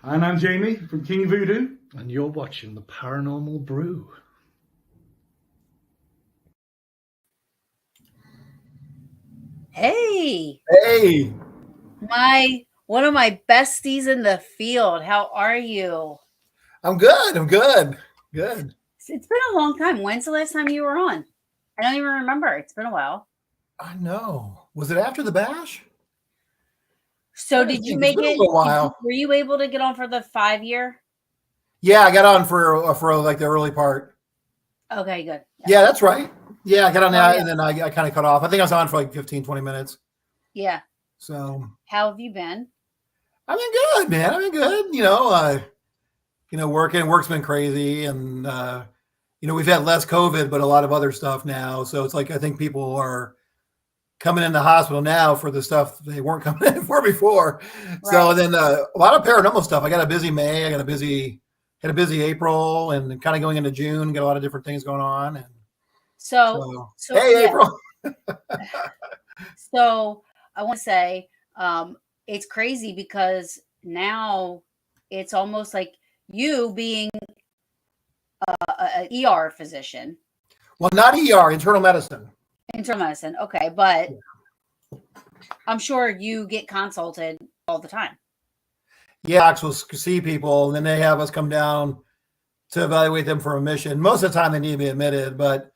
And I'm Jamie from King Voodoo. And you're watching the Paranormal Brew. Hey, Hey, one of my besties in the field. How are you? I'm good. Good. It's been a long time. When's the last time you were on? I don't even remember. It's been a while. I know. Was it after the bash? So did you make it? A while. Were you able to get on for the 5-year? Yeah, I got on for like the early part. Okay, good. Yeah, that's right. Yeah, I got on that, yeah. and then I kind of cut off. I think I was on for like 15, 20 minutes. Yeah. So How have you been? I've been good, man. I've been good. Work's been crazy, and we've had less COVID, but a lot of other stuff now. So it's like I think people are coming in the hospital now for the stuff they weren't coming in for before. Right. So then a lot of paranormal stuff. I got a busy May. Had a busy April, and kind of going into June. Got a lot of different things going on. And so hey, yeah. April. So I want to say it's crazy because now it's almost like you being an ER physician. Well, not ER, internal medicine. Internal medicine. Okay. But I'm sure you get consulted all the time. Yeah, we'll see people, and then they have us come down to evaluate them for admission. Most of the time they need to be admitted, but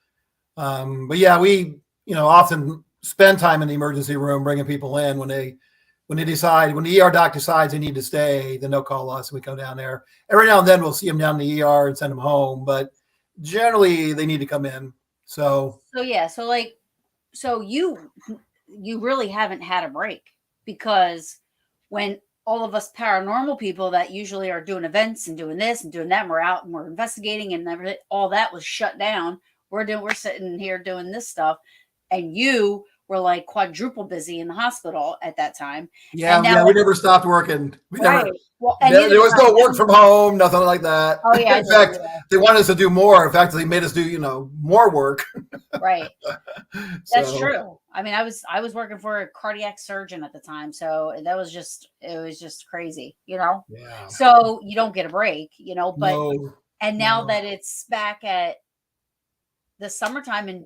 yeah, we, often spend time in the emergency room bringing people in when the ER doc decides they need to stay, then they'll call us and we come down there. Every now and then we'll see them down in the ER and send them home, but generally they need to come in. So you really haven't had a break, because when all of us paranormal people that usually are doing events and doing this and doing that, and we're out and we're investigating and everything, all that was shut down. We're sitting here doing this stuff, and you were like quadruple busy in the hospital at that time. Yeah, we never stopped working. Right. There was no work from home, nothing like that. Oh yeah. In fact, they wanted us to do more. In fact, they made us do, more work. Right. That's true. I mean, I was working for a cardiac surgeon at the time, so it was just crazy, Yeah. So you don't get a break, but now that it's back at the summertime, and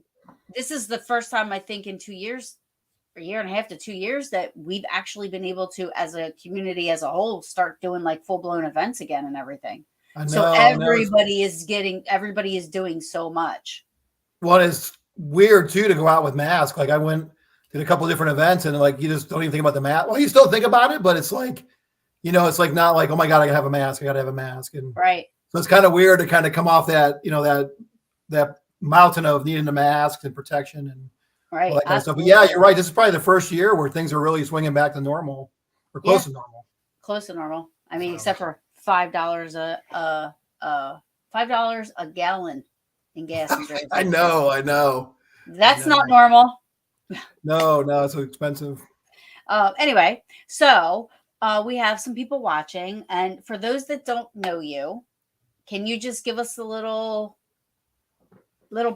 this is the first time I think in 2 years, a year and a half to 2 years, that we've actually been able to, as a community as a whole, start doing like full-blown events again and everything. So everybody is doing so much. Well, it's weird too to go out with masks. Like I did a couple of different events, and like you just don't even think about the mask. Well, you still think about it, but it's like, it's like not like, oh my God, I gotta have a mask. And right. So it's kind of weird to kind of come off that, that mountain of needing a mask and protection and right. all that kind of stuff. But yeah, you're right. This is probably the first year where things are really swinging back to normal, or close to normal. Close to normal. I mean, except for $5 a gallon in gas. I know. That's not normal. No, it's so expensive. Anyway, so we have some people watching, and for those that don't know you, can you just give us a little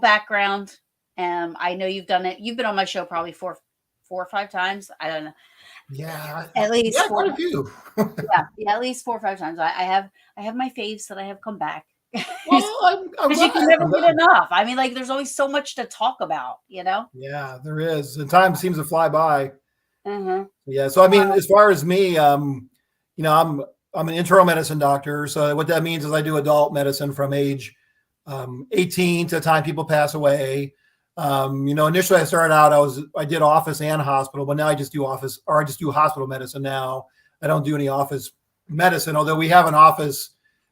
background? I know you've done it. You've been on my show probably four or five times. I don't know. Yeah, at least quite a few. yeah, at least 4 or 5 times. I have my faves that I have come back. Well, because you can never get enough. I mean, like, there's always so much to talk about, Yeah, there is. And time seems to fly by. Mm-hmm. Yeah. So I mean, as far as me, I'm an internal medicine doctor. So what that means is I do adult medicine from age 18 to the time people pass away. Initially I started out, I did office and hospital, but now I just do hospital medicine now. I don't do any office medicine, although we have an office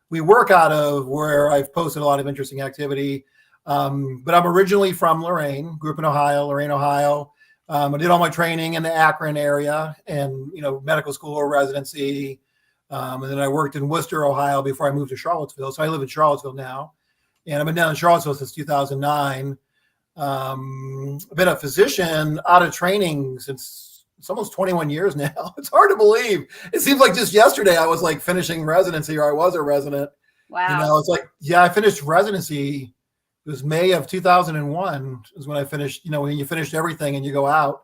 we work out of where I've posted a lot of interesting activity. But I'm originally from Lorain, grew up in Lorain, Ohio. I did all my training in the Akron area and, medical school or residency. And then I worked in Worcester, Ohio before I moved to Charlottesville. So I live in Charlottesville now. And I've been down in Charlottesville since 2009. I've been a physician out of training since it's almost 21 years now. It's hard to believe. It seems like just yesterday I was like finishing residency, or I was a resident. Wow. It's like, yeah, I finished residency. It was May of 2001 is when I finished, when you finished everything and you go out.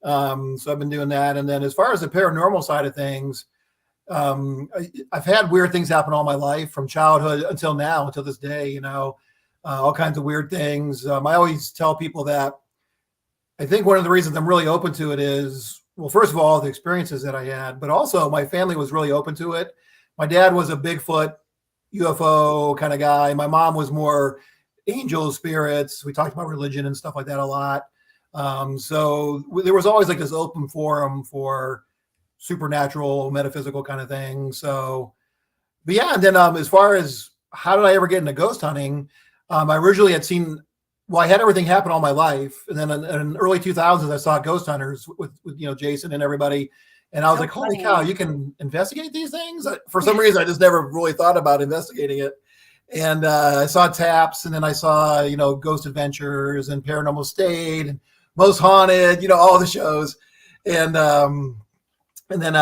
So I've been doing that. And then as far as the paranormal side of things, I've had weird things happen all my life from childhood until now, until this day, all kinds of weird things. I always tell people that I think one of the reasons I'm really open to it is, well, first of all, the experiences that I had, but also my family was really open to it. My dad was a Bigfoot UFO kind of guy. My mom was more angel spirits. We talked about religion and stuff like that a lot. So there was always like this open forum for supernatural, metaphysical kind of thing. So, but yeah, and then as far as how did I ever get into ghost hunting? I originally had seen, well, I had everything happen all my life, and then in early 2000s, I saw Ghost Hunters with Jason and everybody, and I was like, holy cow, you can investigate these things. For some reason, I just never really thought about investigating it. And I saw Taps, and then I saw Ghost Adventures and Paranormal State and Most Haunted, all the shows, and then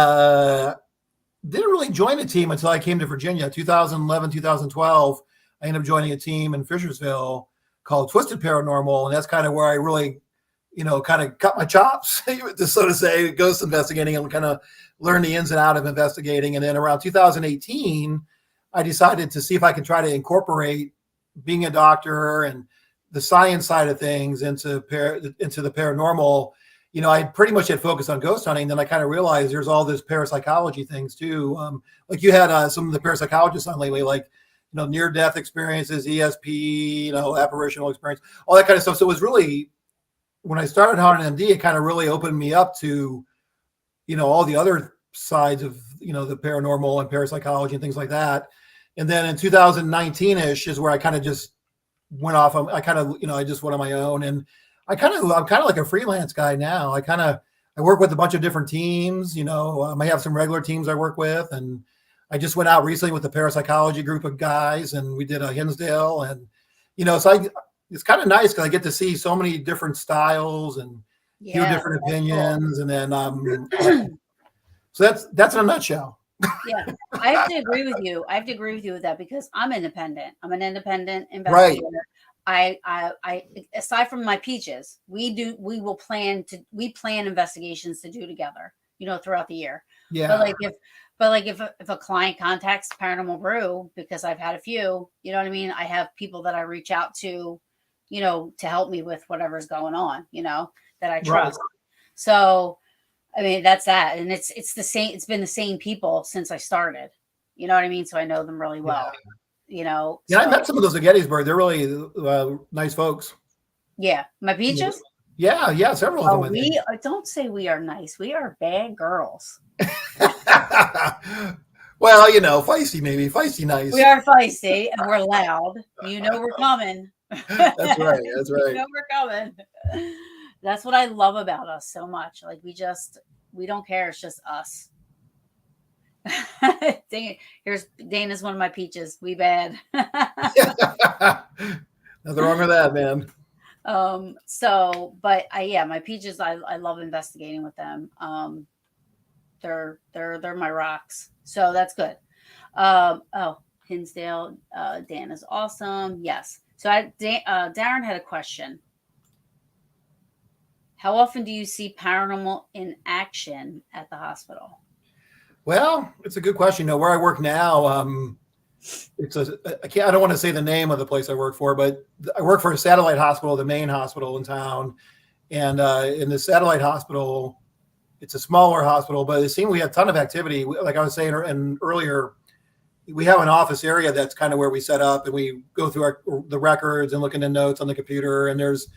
didn't really join a team until I came to Virginia, 2011, 2012. I ended up joining a team in Fishersville called Twisted Paranormal, and that's kind of where I really, kind of cut my chops, so to say, ghost investigating, and kind of learn the ins and out of investigating. And then around 2018, I decided to see if I could try to incorporate being a doctor and the science side of things into the paranormal. I pretty much had focused on ghost hunting. Then I kind of realized there's all this parapsychology things too. Like you had some of the parapsychologists on lately, like near-death experiences, ESP, apparitional experience, all that kind of stuff. So it was really, when I started Haunted MD, it kind of really opened me up to, all the other sides of, the paranormal and parapsychology and things like that. And then in 2019-ish is where I kind of just went off. I kind of, I just went on my own, and I'm kind of like a freelance guy now. I work with a bunch of different teams. I have some regular teams I work with, and I just went out recently with the parapsychology group of guys, and we did a Hinsdale, and so it's kind of nice because I get to see so many different styles and hear different opinions, cool. And then so that's in a nutshell. Yeah, I have to agree with you. I have to agree with you with that because I'm independent. I'm an independent investigator. Right. I aside from my peaches, we plan investigations to do together, throughout the year. Yeah. But if a client contacts Paranormal Brew, because I've had a few, you know what I mean? I have people that I reach out to, to help me with whatever's going on, that I trust. Right. So, I mean, that's that. And it's the same. It's been the same people since I started, you know what I mean? So I know them really well, Yeah, I met some of those at Gettysburg. They're really nice folks. Yeah. My peaches? Yeah. Several of them. Don't say we are nice. We are bad girls. Well, feisty, maybe feisty, nice. We are feisty and we're loud. We're coming. That's right. We're coming. That's what I love about us so much. Like we don't care. It's just us. Dang it. Here's Dana's one of my peaches. We bad. Nothing wrong with that, man. My peaches, I love investigating with them. They're my rocks. So that's good. Hinsdale, Dan is awesome. Yes. So Darren had a question. How often do you see paranormal in action at the hospital? Well, it's a good question. Where I work now, I don't want to say the name of the place I work for, but I work for a satellite hospital, the main hospital in town. And in the satellite hospital, it's a smaller hospital, but it seems we have a ton of activity. Like I was saying earlier, we have an office area that's kind of where we set up, and we go through the records and look into notes on the computer. And there's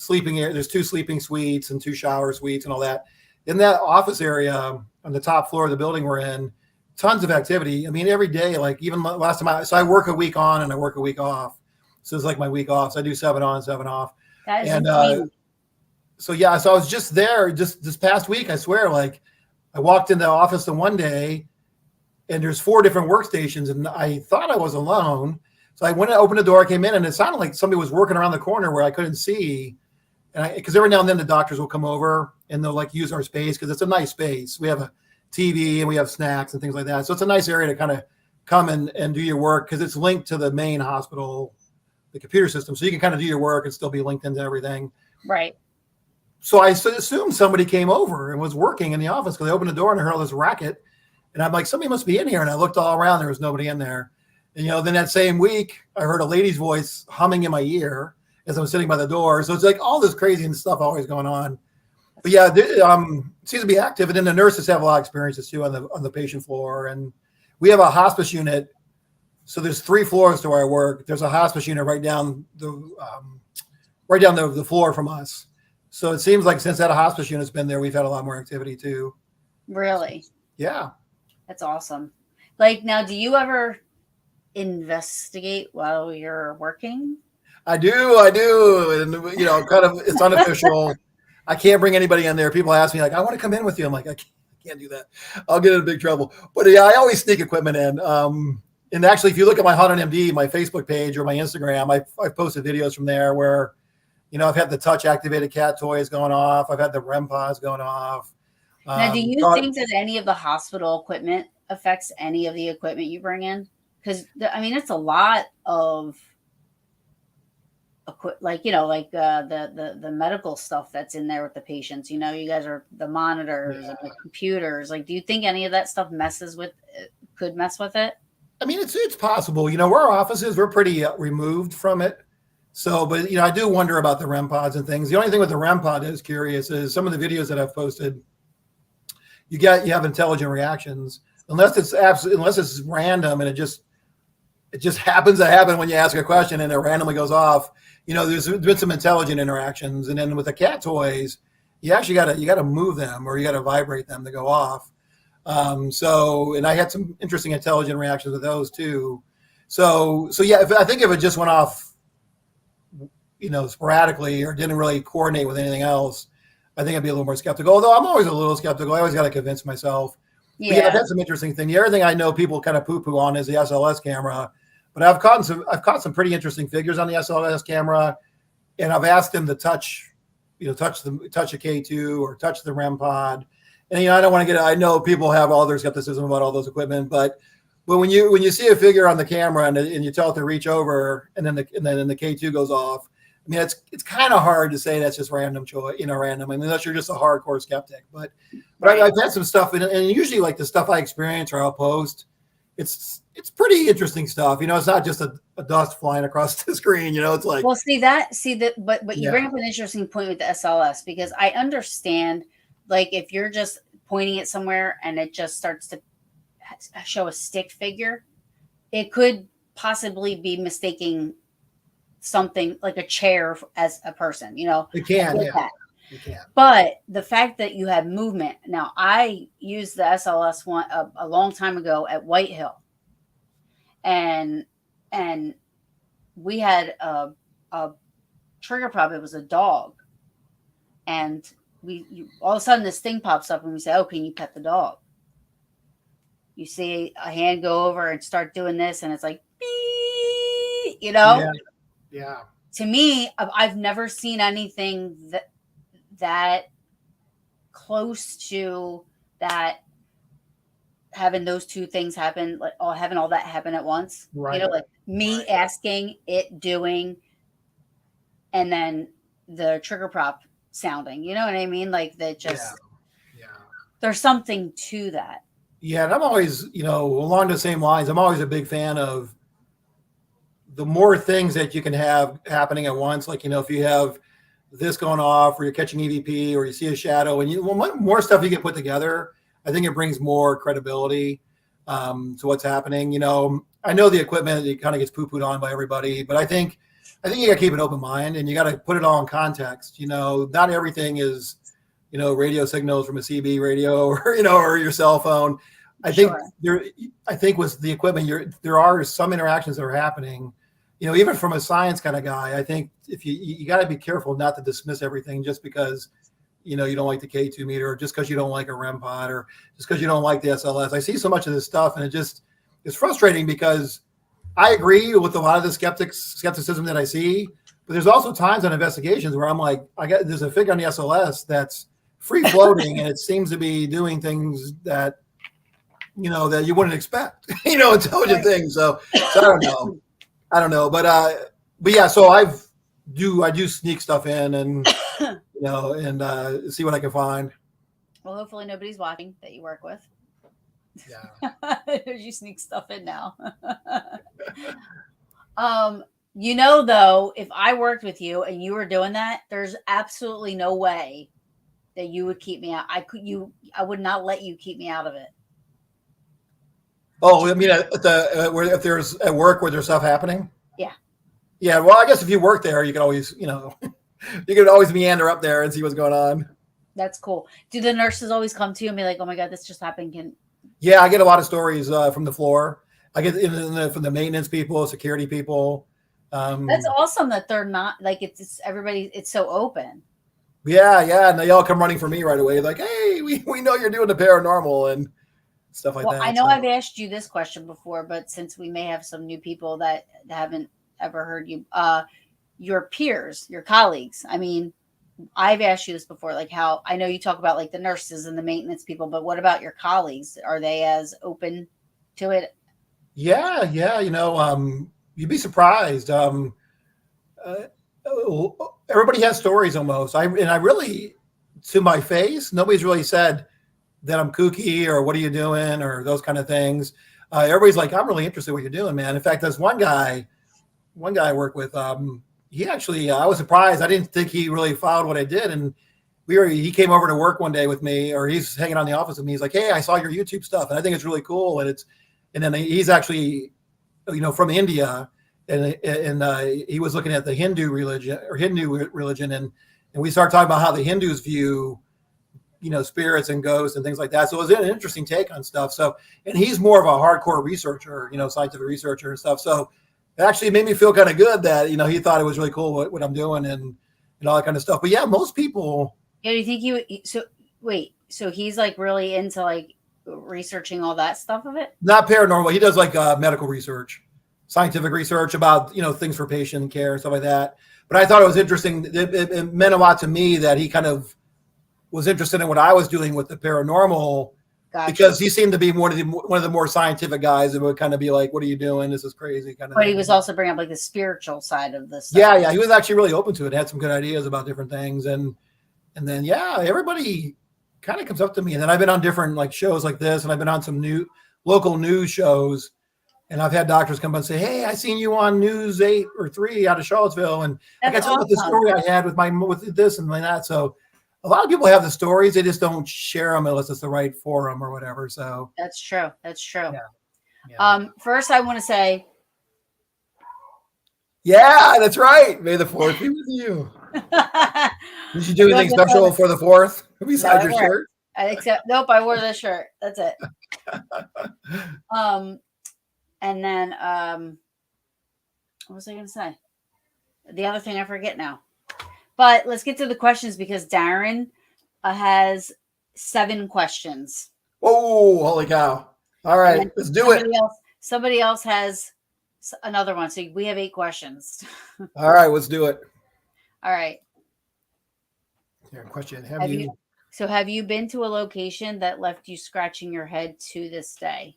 there's 2 sleeping suites and 2 shower suites and all that. In that office area on the top floor of the building we're in, tons of activity. I mean, every day, like even last time I work a week on and I work a week off. So it's like my week off. So I do 7 on, 7 off. That is so I was just there just this past week. I swear, like I walked in the office the one day and there's 4 different workstations and I thought I was alone. So I went and opened the door, I came in, and it sounded like somebody was working around the corner where I couldn't see. And because every now and then the doctors will come over and they'll like use our space because it's a nice space. We have a TV and we have snacks and things like that. So it's a nice area to kind of come and do your work because it's linked to the main hospital, the computer system. So you can kind of do your work and still be linked into everything. Right. So I assumed somebody came over and was working in the office because I opened the door and I heard all this racket. And I'm like, somebody must be in here. And I looked all around. There was nobody in there. And, then that same week, I heard a lady's voice humming in my ear as I was sitting by the door. So it's like all this crazy stuff always going on. But yeah, it seems to be active. And then the nurses have a lot of experiences too on the patient floor. And we have a hospice unit. So there's 3 floors to where I work. There's a hospice unit right down the floor from us. So it seems like since that hospice unit's been there, we've had a lot more activity too. Really? Yeah. That's awesome. Like, now, do you ever investigate while you're working? I do. And, kind of, it's unofficial. I can't bring anybody in there. People ask me like, I want to come in with you. I'm like, I can't do that. I'll get in big trouble. But yeah, I always sneak equipment in. And actually, if you look at my HauntedMD, my Facebook page or my Instagram, I've posted videos from there where, I've had the touch activated cat toys going off. I've had the REM pods going off. Now, do you think that any of the hospital equipment affects any of the equipment you bring in? Because it's a lot of the medical stuff that's in there with the patients. You guys are the monitors and the computers. Like, do you think any of that stuff could mess with it? It's possible. Where our office is, we're pretty removed from it. So, but I do wonder about the REM pods and things. The only thing with the REM pod that is curious is some of the videos that I've posted. You have intelligent reactions, unless it's random and it just happens to happen when you ask a question and it randomly goes off. There's been some intelligent interactions, and then with the cat toys, you actually got to move them or you got to vibrate them to go off. And I had some interesting intelligent reactions with those too. So yeah, I think if it just went off, sporadically or didn't really coordinate with anything else, I think I'd be a little more skeptical. Although I'm always a little skeptical. I always got to convince myself. Yeah, I've had some interesting things. The other thing I know people kind of poo-poo on is the SLS camera, but I've caught some pretty interesting figures on the SLS camera, and I've asked them to touch a K2 or touch the REM pod. And I don't want to I know people have all their skepticism about all those equipment, but when you see a figure on the camera and you tell it to reach over, and then the K2 goes off, it's kind of hard to say that's just random choice, random. Unless you're just a hardcore skeptic. But I've had some stuff, and usually like the stuff I experience or I'll post, it's pretty interesting stuff. It's not just a dust flying across the screen. It's like, well, but you bring up an interesting point with the SLS, because I understand, like, if you're just pointing it somewhere and it just starts to show a stick figure, it could possibly be mistaking something like a chair as a person. It can, yeah. It can. But the fact that you have movement. Now, I used the SLS one a long time ago at White Hill, and we had a trigger prop. It was a dog, and all of a sudden this thing pops up and we say, "Oh, can you pet the dog?" You see a hand go over and start doing this, and it's like, beep, Yeah. To me, I've never seen anything that close to that, having those two things happen, like having all that happen at once. Right. Like me asking, it doing, and then the trigger prop sounding. You know what I mean? Like that just. Yeah. There's something to that. Yeah, and I'm always, along the same lines, I'm always a big fan of the more things that you can have happening at once. Like, if you have this going off or you're catching EVP or you see a shadow and more stuff you get put together, I think it brings more credibility to what's happening. I know the equipment, it kind of gets poo-pooed on by everybody, but I think you got to keep an open mind and you got to put it all in context. Not everything is, radio signals from a CB radio or, or your cell phone. I think with the equipment, there are some interactions that are happening, even from a science kind of guy. I think if you got to be careful not to dismiss everything just because, you don't like the K2 meter, or just because you don't like a REM pod, or just because you don't like the SLS. I see so much of this stuff and it's frustrating because I agree with a lot of the skepticism that I see, but there's also times on investigations where I'm like, there's a figure on the SLS that's free floating and it seems to be doing things that, that you wouldn't expect, intelligent things. So I don't know, but yeah, so I do sneak stuff in and, and see what I can find. Well, hopefully nobody's watching that you work with. Yeah. You sneak stuff in now. Though, if I worked with you and you were doing that, there's absolutely no way that you would keep me out. I would not let you keep me out of it. Oh, I mean, if there's at work where there's stuff happening. Yeah. Yeah. Well, I guess if you work there, you can always, you could always meander up there and see what's going on. That's cool. Do the nurses always come to you and be like, "Oh my God, this just happened"? Yeah, I get a lot of stories from the floor. I get from the maintenance people, security people. That's awesome that they're not like it's everybody. It's so open. Yeah, and they all come running for me right away. Like, hey, we know you're doing the paranormal and stuff like that. I know I've asked you this question before, but since we may have some new people that haven't ever heard you, your peers, your colleagues. I mean, I've asked you this before, like how I know you talk about like the nurses and the maintenance people, but what about your colleagues? Are they as open to it? Yeah. You'd be surprised. Everybody has stories almost. I really, to my face, nobody's really said that I'm kooky or what are you doing or those kind of things. Everybody's like, I'm really interested in what you're doing, man. In fact, there's one guy I work with. He actually, I was surprised. I didn't think he really followed what I did. And he came over to work one day with me, or he's hanging out in the office with me. He's like, hey, I saw your YouTube stuff and I think it's really cool. And then he's actually, from India. And he was looking at the Hindu religion, and we started talking about how the Hindus view, spirits and ghosts and things like that. So it was an interesting take on stuff. So, and he's more of a hardcore researcher, scientific researcher and stuff. So it actually made me feel kind of good that he thought it was really cool what I'm doing and all that kind of stuff. But yeah, most people. Yeah, do you think so he's like really into like researching all that stuff of it? Not paranormal. He does like medical research. Scientific research about things for patient care and stuff like that. But I thought it was interesting. It meant a lot to me that he kind of was interested in what I was doing with the paranormal. Gotcha. Because he seemed to be one of the more scientific guys that would kind of be like, "What are you doing? This is crazy." Kind of. But he was also bringing up like the spiritual side of this. Yeah, he was actually really open to it. Had some good ideas about different things, and then everybody kind of comes up to me. And then I've been on different like shows like this, and I've been on some local news shows. And I've had doctors come up and say, hey, I seen you on News 8 or 3 out of Charlottesville. And I got to tell the story I had with this and that. So a lot of people have the stories. They just don't share them unless it's the right forum or whatever. So that's true. Yeah. First, I want to say. Yeah, that's right. May the 4th be with you. Did you do anything special for the 4th besides your shirt? Nope, I wore this shirt. That's it. And then, what was I going to say? The other thing I forget now. But let's get to the questions because Darren has 7 questions. Oh, holy cow. All right, let's do it. Somebody else has another one. So we have 8 questions. All right, let's do it. All right. Here, question. Have you been to a location that left you scratching your head to this day?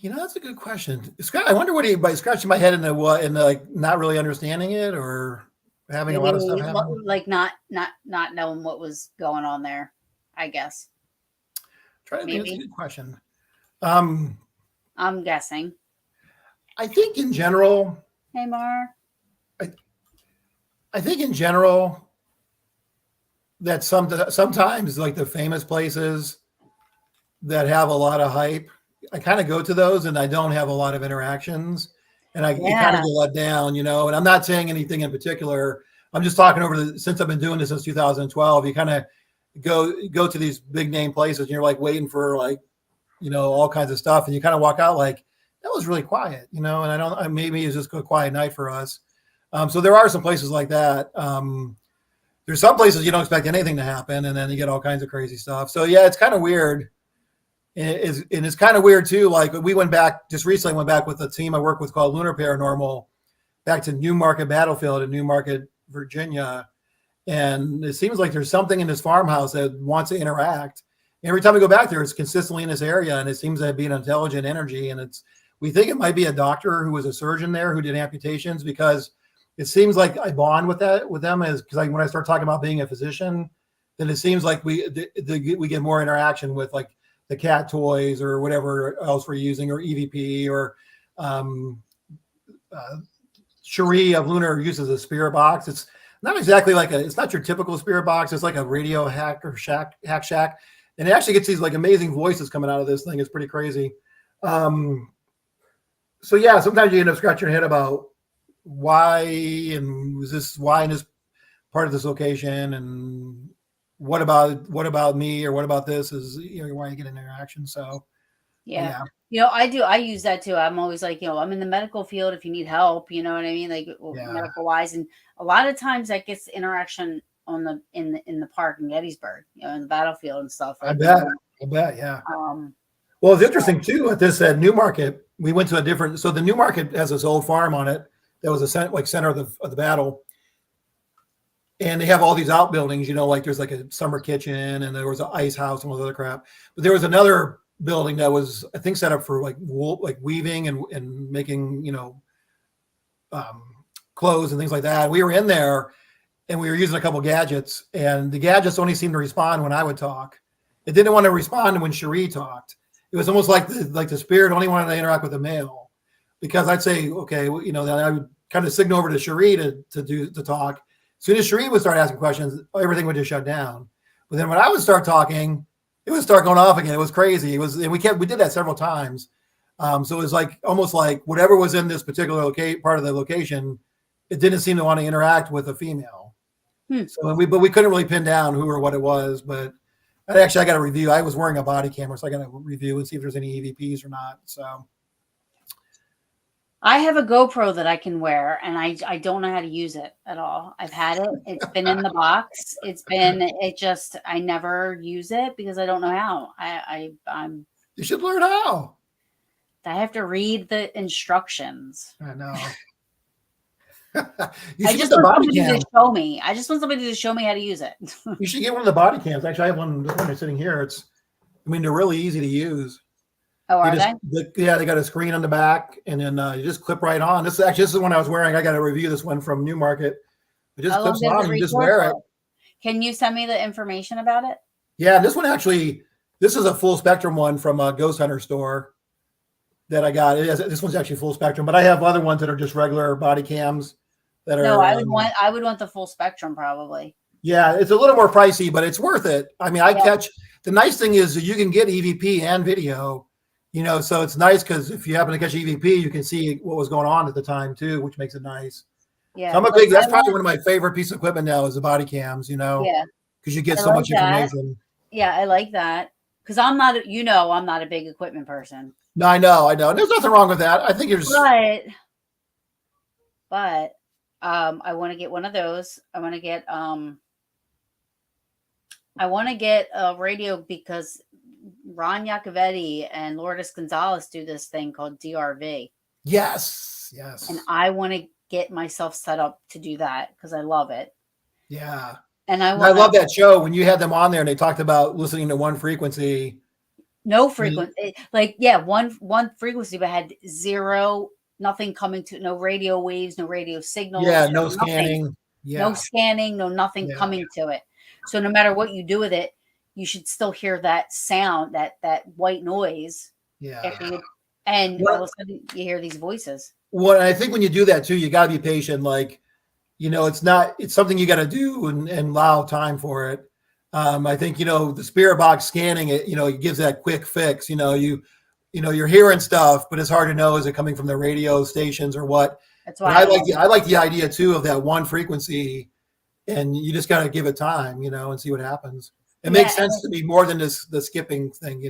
That's a good question. I wonder what by scratching my head in the like not really understanding it or having a lot of stuff happen. Like not knowing what was going on there, I guess. That's a good question. I'm guessing. I think in general. Hey, Mar. I think in general that sometimes like the famous places that have a lot of hype, I kind of go to those and I don't have a lot of interactions and I kind of get let down, and I'm not saying anything in particular. I'm just talking since I've been doing this since 2012, you kind of go to these big name places and you're like waiting for like, all kinds of stuff. And you kind of walk out like, that was really quiet, and maybe it's just a quiet night for us. So there are some places like that. There's some places you don't expect anything to happen. And then you get all kinds of crazy stuff. So yeah, it's kind of weird. And it's kind of weird too. Like we went back with a team I work with called Lunar Paranormal back to Newmarket Battlefield in Newmarket, Virginia. And it seems like there's something in this farmhouse that wants to interact. Every time we go back there, it's consistently in this area and it seems to be an intelligent energy. And we think it might be a doctor who was a surgeon there who did amputations because it seems like I bond with them because when I start talking about being a physician, then it seems like we get more interaction with like the cat toys or whatever else we're using, or EVP, or Cherie of Lunar uses a spirit box. It's not exactly like it's not your typical spirit box. It's like a radio hack shack. And it actually gets these like amazing voices coming out of this thing. It's pretty crazy. So yeah, sometimes you end up scratching your head about why, and was this why in this part of this location, and what about me, or what about this is, why you get an interaction. So yeah. I use that too. I'm always like, I'm in the medical field. If you need help, you know what I mean? Like medical wise. And a lot of times that gets interaction on in the park in Gettysburg, in the battlefield and stuff. Like I bet. Yeah. Well, it's interesting too at this Newmarket. We went to a different, so the Newmarket has this old farm on it that was a center of the battle. And they have all these outbuildings, like there's like a summer kitchen, and there was an ice house and all this other crap. But there was another building that was, I think, set up for like wool, like weaving and making, clothes and things like that. We were in there and we were using a couple gadgets, and the gadgets only seemed to respond when I would talk. It didn't want to respond when Cherie talked. It was almost like the spirit only wanted to interact with the male, because I'd say, okay, then I would kind of signal over to Cherie to talk. As soon as Cherie would start asking questions, everything would just shut down. But then when I would start talking, it would start going off again. It was crazy. And we did that several times. So it was like almost like whatever was in this particular part of the location, it didn't seem to want to interact with a female. So but we couldn't really pin down who or what it was. But I got a review. I was wearing a body camera, so I got to review and see if there's any EVPs or not. So I have a GoPro that I can wear, and I don't know how to use it at all. I've had it. It's been in the box. I never use it because I don't know how. I'm. You should learn how. I have to read the instructions. I know. I just want somebody to show me. I just want somebody to show me how to use it. You should get one of the body cams. Actually, I have one. The one that's sitting here. They're really easy to use. Oh, are they? Yeah, they got a screen on the back, and then you just clip right on. This is the one I was wearing. I got to review this one from Newmarket. It just clips on and you just wear it. Can you send me the information about it? Yeah, this is a full spectrum one from a Ghost Hunter store that I got. This one's actually full spectrum, but I have other ones that are just regular body cams that are. No, I would want the full spectrum probably. Yeah, it's a little more pricey, but it's worth it. I mean, the nice thing is you can get EVP and video. So it's nice because if you happen to catch EVP, you can see what was going on at the time too, which makes it nice. Yeah, so that's probably one of my favorite pieces of equipment now is the body cams. Yeah, because you get so much information. Yeah, I like that because I'm not a big equipment person. No, I know. There's nothing wrong with that. I think you're just. But I want to get one of those. I want to get a radio because Ron Iacovetti and Lourdes Gonzalez do this thing called DRV. Yes. And I want to get myself set up to do that because I love it. Yeah. And I love that show when you had them on there and they talked about listening to one frequency. No frequency. One frequency, but had nothing coming to, no radio waves, no radio signals. Yeah, no scanning. Yeah. No scanning, no nothing coming to it. So no matter what you do with it, you should still hear that sound, that white noise. Yeah. And all of a sudden you hear these voices. Well, I think when you do that too, you got to be patient. Like, it's something you got to do and allow time for it. I think, the spirit box scanning it, it gives that quick fix. You're hearing stuff, but it's hard to know, is it coming from the radio stations or what? That's why I like the idea too of that one frequency, and you just got to give it time, and see what happens. It makes sense to me more than the skipping thing,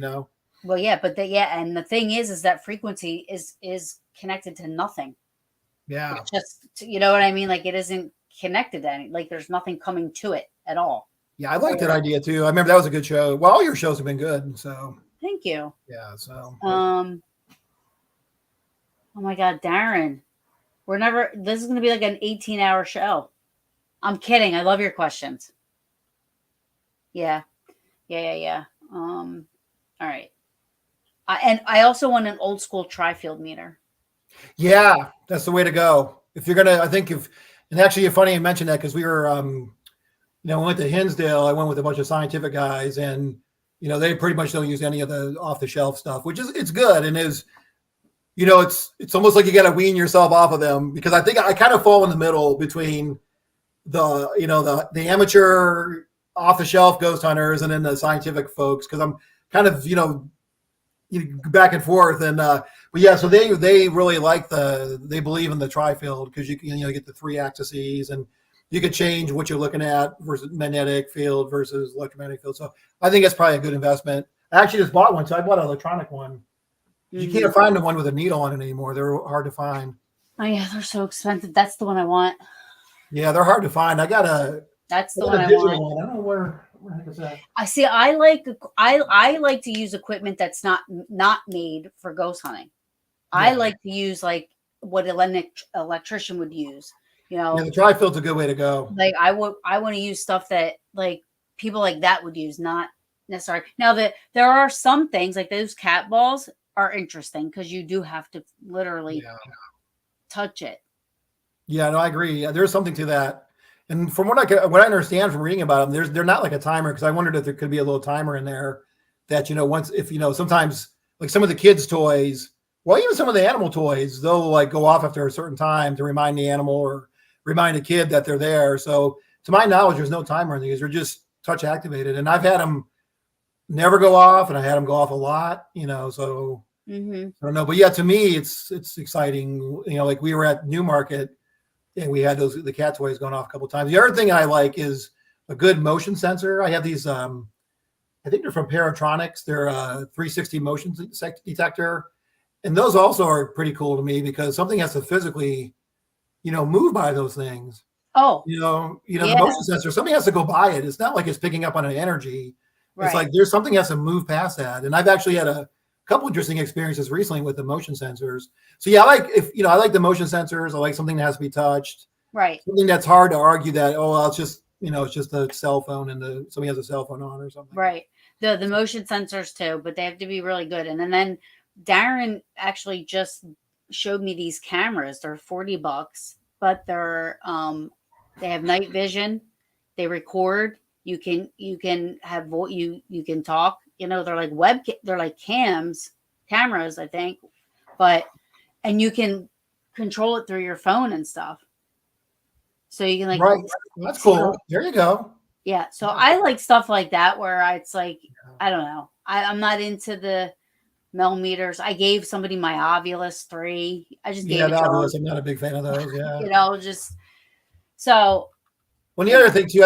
Well, yeah, and the thing is that frequency is connected to nothing. Yeah. It's just, you know what I mean? Like it isn't connected to any, like there's nothing coming to it at all. Yeah, I like that idea too. I remember that was a good show. Well, all your shows have been good, so. Thank you. Yeah, so. Oh my God, Darren, this is going to be like an 18-hour show. I'm kidding. I love your questions. Yeah. All right. I also want an old school tri-field meter. Yeah, that's the way to go. If you're gonna, I think and actually, it's funny you mentioned that because we were, we went to Hinsdale. I went with a bunch of scientific guys, and they pretty much don't use any of the off the shelf stuff, which it's good. And it's almost like you got to wean yourself off of them, because I think I kind of fall in the middle between the amateur off the shelf ghost hunters and then the scientific folks. Cause I'm kind of, back and forth. And, but yeah, so they really they believe in the tri-field, because you get the 3 axes, and you could change what you're looking at versus magnetic field versus electromagnetic field. So I think it's probably a good investment. I actually just bought one. So I bought an electronic one. You can't find the one with a needle on it anymore. They're hard to find. Oh yeah, they're so expensive. That's the one I want. Yeah, they're hard to find. That's the one I want. One. I don't know where the heck is that. I see. I like to use equipment that's not made for ghost hunting. Yeah. I like to use like what an electrician would use. The tri-field's a good way to go. Like I want to use stuff that like people like that would use, not necessarily. Now that there are some things like those cat balls are interesting, because you do have to literally touch it. Yeah, no, I agree. Yeah, there's something to that. And from what I understand from reading about them, they're not like a timer, because I wondered if there could be a little timer in there that, sometimes like some of the kids' toys, well, even some of the animal toys, they'll like go off after a certain time to remind the animal or remind a kid that they're there. So to my knowledge, there's no timer in these. They're just touch activated. And I've had them never go off, and I had them go off a lot, so I don't know. But yeah, to me, it's exciting. Like we were at Newmarket, and we had the cat toys going off a couple of times. The other thing I like is a good motion sensor. I have these, I think they're from Paratronics. They're a 360 motion detector. And those also are pretty cool to me, because something has to physically, move by those things. Oh, the motion sensor, something has to go by it. It's not like it's picking up on an energy. Right. It's like there's something has to move past that. And I've actually had a couple interesting experiences recently with the motion sensors. So yeah, I like the motion sensors. I like something that has to be touched. Right. Something that's hard to argue that, it's just, it's just a cell phone and somebody has a cell phone on or something. Right. The motion sensors too, but they have to be really good. And then Darren actually just showed me these cameras. They're $40, but they're they have night vision. They record. You can have you can talk. They're like they're like cameras, I think, and you can control it through your phone and stuff. So you can right. That's cool. There you go. Yeah. So I like stuff like that where it's like, I don't know. I'm not into the millimeters. I gave somebody my Ovilus 3. I just gave it to Ovilus. I'm not a big fan of those. Yeah. Just so. Well, the other thing too,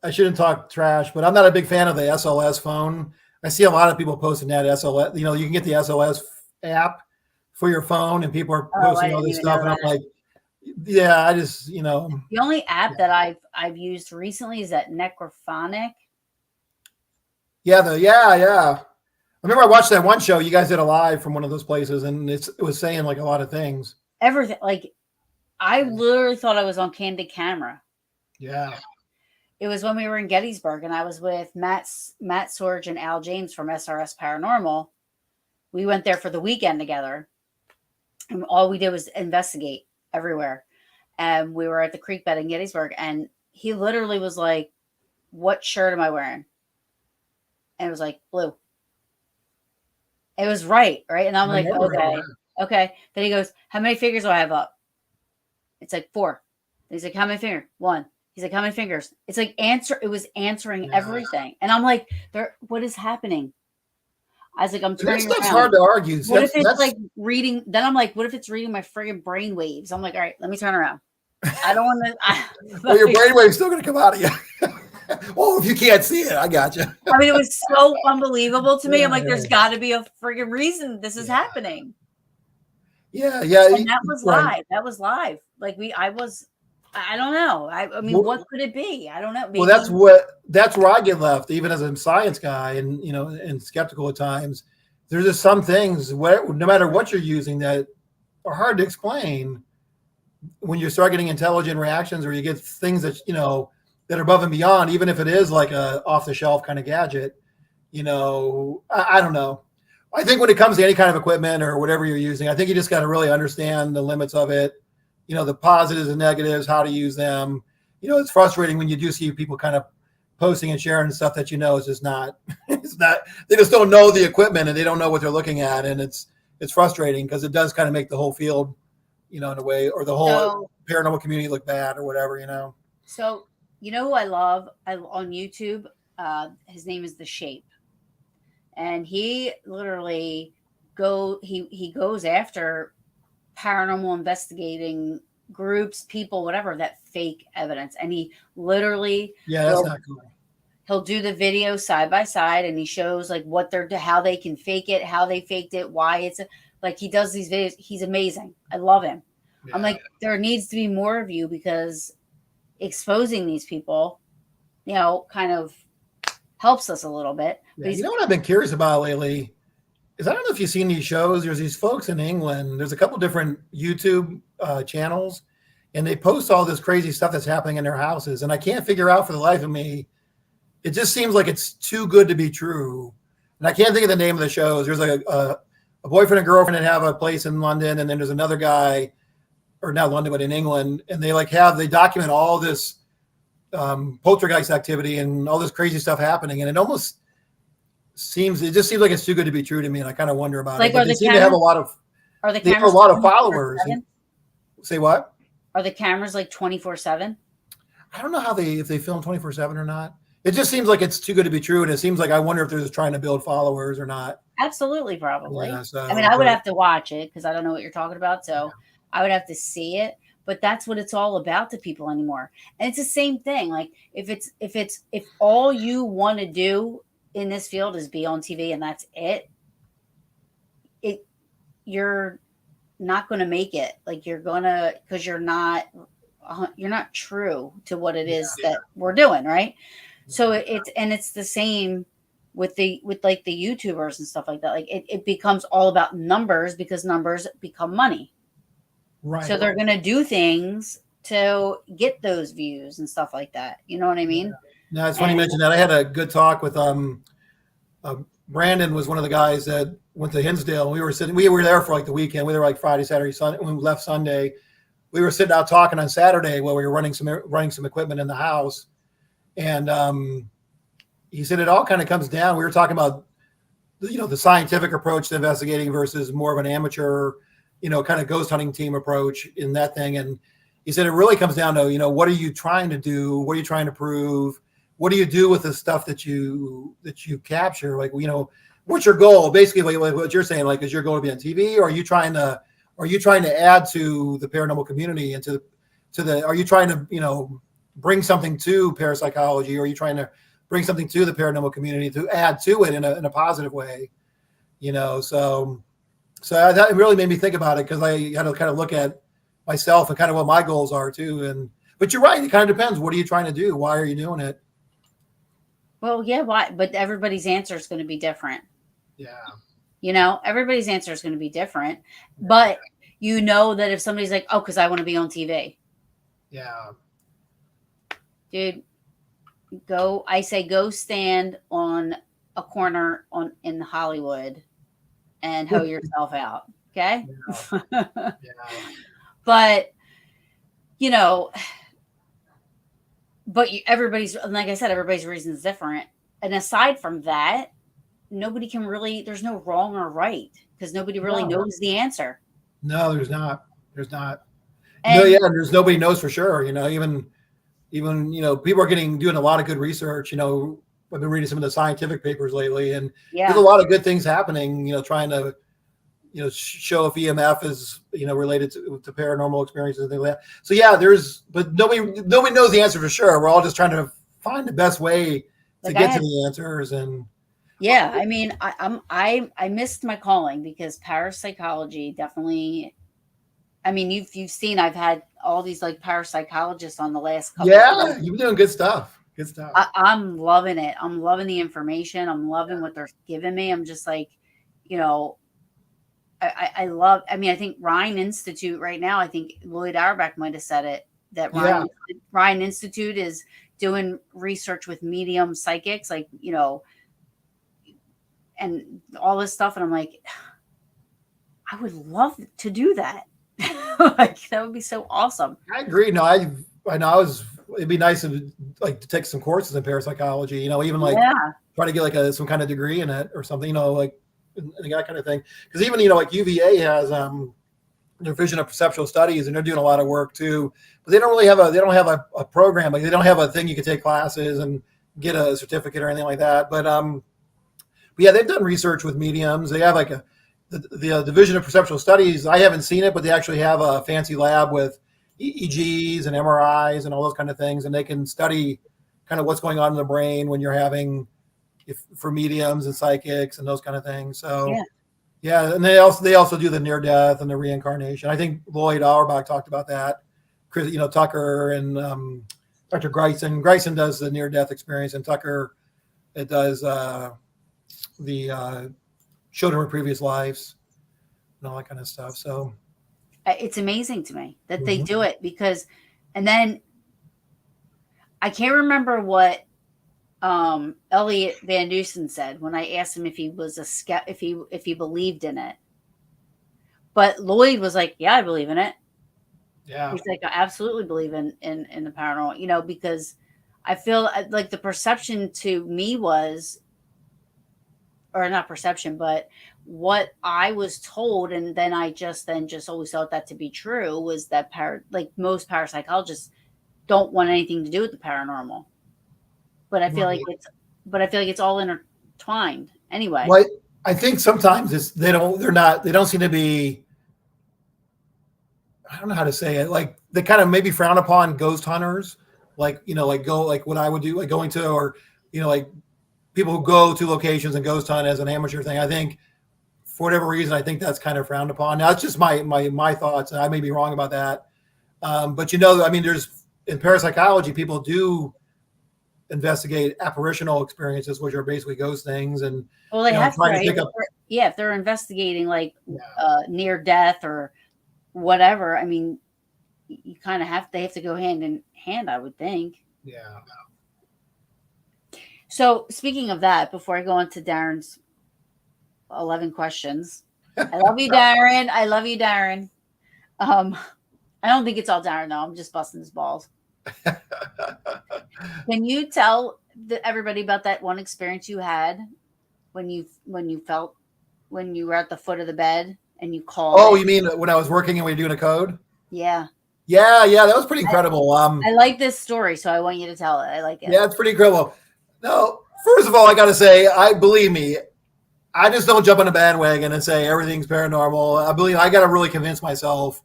I shouldn't talk trash, but I'm not a big fan of the SLS phone. I see a lot of people posting that SLS. You can get the SLS app for your phone, and people are posting all this stuff, and I'm like, yeah, I just, The only app that I've used recently is that Necrophonic. Yeah, I remember I watched that one show you guys did a live from one of those places, and it was saying like a lot of things. Everything, like I literally thought I was on Candid Camera. Yeah. It was when we were in Gettysburg, and I was with Matt Sorge and Al James from SRS Paranormal. We went there for the weekend together, and all we did was investigate everywhere. And we were at the creek bed in Gettysburg, and he literally was like, "What shirt am I wearing?" And it was like blue. It was right. And I'm like, okay. Then he goes, "How many fingers do I have up?" It's like 4. And he's like, "How many fingers?" 1. He's like, "How many fingers?" It's like it was answering everything. And I'm like, what is happening? I was like, I'm turning around. It's hard to argue. What if it's like reading? Then I'm like, what if it's reading my friggin' brain waves? I'm like, all right, let me turn around. I don't want to. Well, your brain wave's still going to come out of you. Well, if you can't see it, I got you. I mean, it was so unbelievable to me. I'm like, there's got to be a friggin' reason this is happening. Yeah. And that was live. That was live. Like I don't know. I mean, what could it be? I don't know. Maybe. Well, that's where I get left, even as a science guy and, and skeptical at times. There's just some things where no matter what you're using that are hard to explain when you start getting intelligent reactions, or you get things that, that are above and beyond, even if it is like a off the shelf kind of gadget, I don't know. I think when it comes to any kind of equipment or whatever you're using, I think you just got to really understand the limits of it. The positives and negatives, how to use them. It's frustrating when you do see people kind of posting and sharing stuff that is just not. It's not. They just don't know the equipment and they don't know what they're looking at, and it's frustrating because it does kind of make the whole field, in a way, or the whole paranormal community look bad or whatever. So who I love on YouTube? His name is The Shape, and he literally he goes after paranormal investigating groups, people, whatever, that fake evidence, and he literally that's not cool. He'll do the video side by side, and he shows like how they can fake it, how they faked it, why it's like he does these videos. He's amazing. I love him. Yeah. I'm like, there needs to be more of you, because exposing these people, kind of helps us a little bit. Yeah, you know what I've been curious about lately is, I don't know if you've seen these shows. There's these folks in England. There's a couple different YouTube channels, and they post all this crazy stuff that's happening in their houses. And I can't figure out for the life of me. It just seems like it's too good to be true. And I can't think of the name of the shows. There's like a boyfriend and girlfriend that have a place in London. And then there's another guy, or not London, but in England. And they they document all this poltergeist activity and all this crazy stuff happening. And it just seems like it's too good to be true to me. And I kind of wonder about it. But they seem to have a lot of, they have a lot of followers. Say what? Are the cameras like 24/7? I don't know if they film 24/7 or not. It just seems like it's too good to be true. And it seems like I wonder if they're just trying to build followers or not. Absolutely, probably. Yeah, I would have to watch it because I don't know what you're talking about. So I would have to see it. But that's what it's all about to people anymore. And it's the same thing. Like if all you want to do in this field is be on TV and that's you're not going to make it. Like because you're not true to what it is that we're doing, right? So it's the same with like the YouTubers and stuff like that. Like it becomes all about numbers, because numbers become money. Right. So they're going to do things to get those views and stuff like that. You know what I mean? Yeah. No, it's funny you mentioned that. I had a good talk with Brandon was one of the guys that went to Hinsdale. We were there for like the weekend. We were like Friday, Saturday, Sunday. When we left Sunday, we were sitting out talking on Saturday while we were running some equipment in the house. And he said it all kind of comes down. We were talking about, the scientific approach to investigating versus more of an amateur, kind of ghost hunting team approach in that thing. And he said it really comes down to, what are you trying to do? What are you trying to prove? What do you do with the stuff that you capture? Like, what's your goal? Basically, like what you're saying, like, is your goal to be on TV, or are you trying to add to the paranormal community and are you trying to, bring something to parapsychology, or are you trying to bring something to the paranormal community to add to it in a positive way? So that really made me think about it, because I had to kind of look at myself and kind of what my goals are too. But you're right. It kind of depends. What are you trying to do? Why are you doing it? Well, yeah. Why? But everybody's answer is going to be different. Yeah. Everybody's answer is going to be different, but that if somebody's like, oh, cause I want to be on TV. Yeah. Dude, go stand on a corner in Hollywood and hoe yourself out. Okay. Yeah. But everybody's, like I said, everybody's reason is different. And aside from that, nobody can really, there's no wrong or right, because nobody really knows the answer. No, there's not. And there's nobody knows for sure. Even people are doing a lot of good research. I've been reading some of the scientific papers lately, and there's a lot of good things happening. Trying to show if EMF is related to paranormal experiences and things like that. So but nobody knows the answer for sure. We're all just trying to find the best way to get to the answers. And I mean, I missed my calling, because parapsychology definitely. I mean, you've seen I've had all these like parapsychologists on the last couple. Yeah, you've been doing good stuff. Good stuff. I'm loving it. I'm loving the information. I'm loving what they're giving me. I'm just like, I love. I mean, I think Rhine Institute right now. I think Lloyd Auerbach might have said it, that Rhine Institute is doing research with medium psychics, like and all this stuff. And I'm like, I would love to do that. Like, that would be so awesome. I agree. No, I know. It'd be nice if like to take some courses in parapsychology, even like try to get like some kind of degree in it or something, like that kind of thing. Because even, like UVA has their vision of perceptual studies, and they're doing a lot of work too, but they don't have a program. Like they don't have a thing you can take classes and get a certificate or anything like that. But yeah, they've done research with mediums. They have like the division of perceptual studies. I haven't seen it, but they actually have a fancy lab with EEGs and MRIs and all those kind of things, and they can study kind of what's going on in the brain when you're having, for mediums and psychics and those kind of things. So yeah, and they also do the near death and the reincarnation. I think Lloyd Auerbach talked about that. Chris, Tucker and Dr. Greisen. Greisen does the near death experience, and Tucker it does the children with previous lives and all that kind of stuff. So it's amazing to me that they do it, because, and then I can't remember what Elliot Van Dusen said when I asked him if he was if he believed in it. But Lloyd was like, "Yeah, I believe in it." Yeah, he's like, "I absolutely believe in the paranormal," because I feel like the perception to me was, or not perception, but what I was told, and then I just always thought that to be true, was that like most parapsychologists don't want anything to do with the paranormal. But I feel like it's all intertwined anyway. Well, I think sometimes they don't seem to be, I don't know how to say it. Like they kind of maybe frown upon ghost hunters, like what I would do, like going to, or like people who go to locations and ghost hunt as an amateur thing. I think for whatever reason, I think that's kind of frowned upon. Now it's just my thoughts, and I may be wrong about that. But there's in parapsychology, people do investigate apparitional experiences, which are basically ghost things, and they have to, right? If they're investigating like near death or whatever, you kind of they have to go hand in hand, I would think. Yeah. So speaking of that, before I go into Darren's 11 questions, I love you, Darren. I love you, Darren. I don't think it's all Darren though. I'm just busting his balls. Can you tell everybody about that one experience you had when you were at the foot of the bed and you called? Oh, you mean when I was working and we were doing a code? Yeah. Yeah, that was pretty incredible. I like this story, so I want you to tell it. I like it. Yeah, it's pretty incredible. No, first of all, I got to say, believe me, I just don't jump on a bandwagon and say everything's paranormal. I got to really convince myself,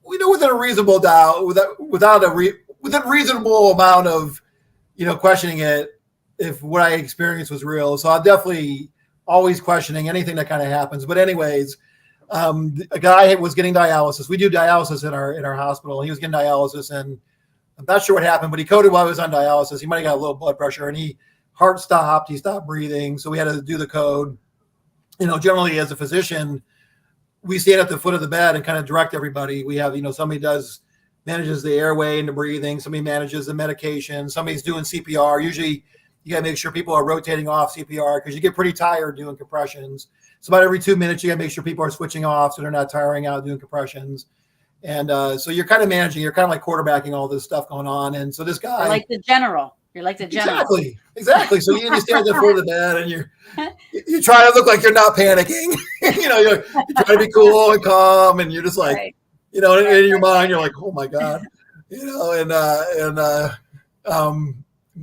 within a reasonable doubt, within reasonable amount of, questioning it, if what I experienced was real. So I'm definitely always questioning anything that kind of happens. But anyways, a guy was getting dialysis. We do dialysis in our hospital. He was getting dialysis, and I'm not sure what happened, but he coded while he was on dialysis. He might have got a little blood pressure, and heart stopped. He stopped breathing. So we had to do the code. Generally as a physician, we stand at the foot of the bed and kind of direct everybody. We have, somebody manages the airway and the breathing. Somebody manages the medication. Somebody's doing CPR. Usually you got to make sure people are rotating off CPR because you get pretty tired doing compressions. So about every 2 minutes, you got to make sure people are switching off so they're not tiring out doing compressions. And so you're kind of managing, you're kind of like quarterbacking all this stuff going on. And so this guy. You're like the general. Exactly. So you stand at the foot of the bed and you try to look like you're not panicking. You're trying to be cool and calm, and you're just like, right. In your mind, you're like, oh my God, and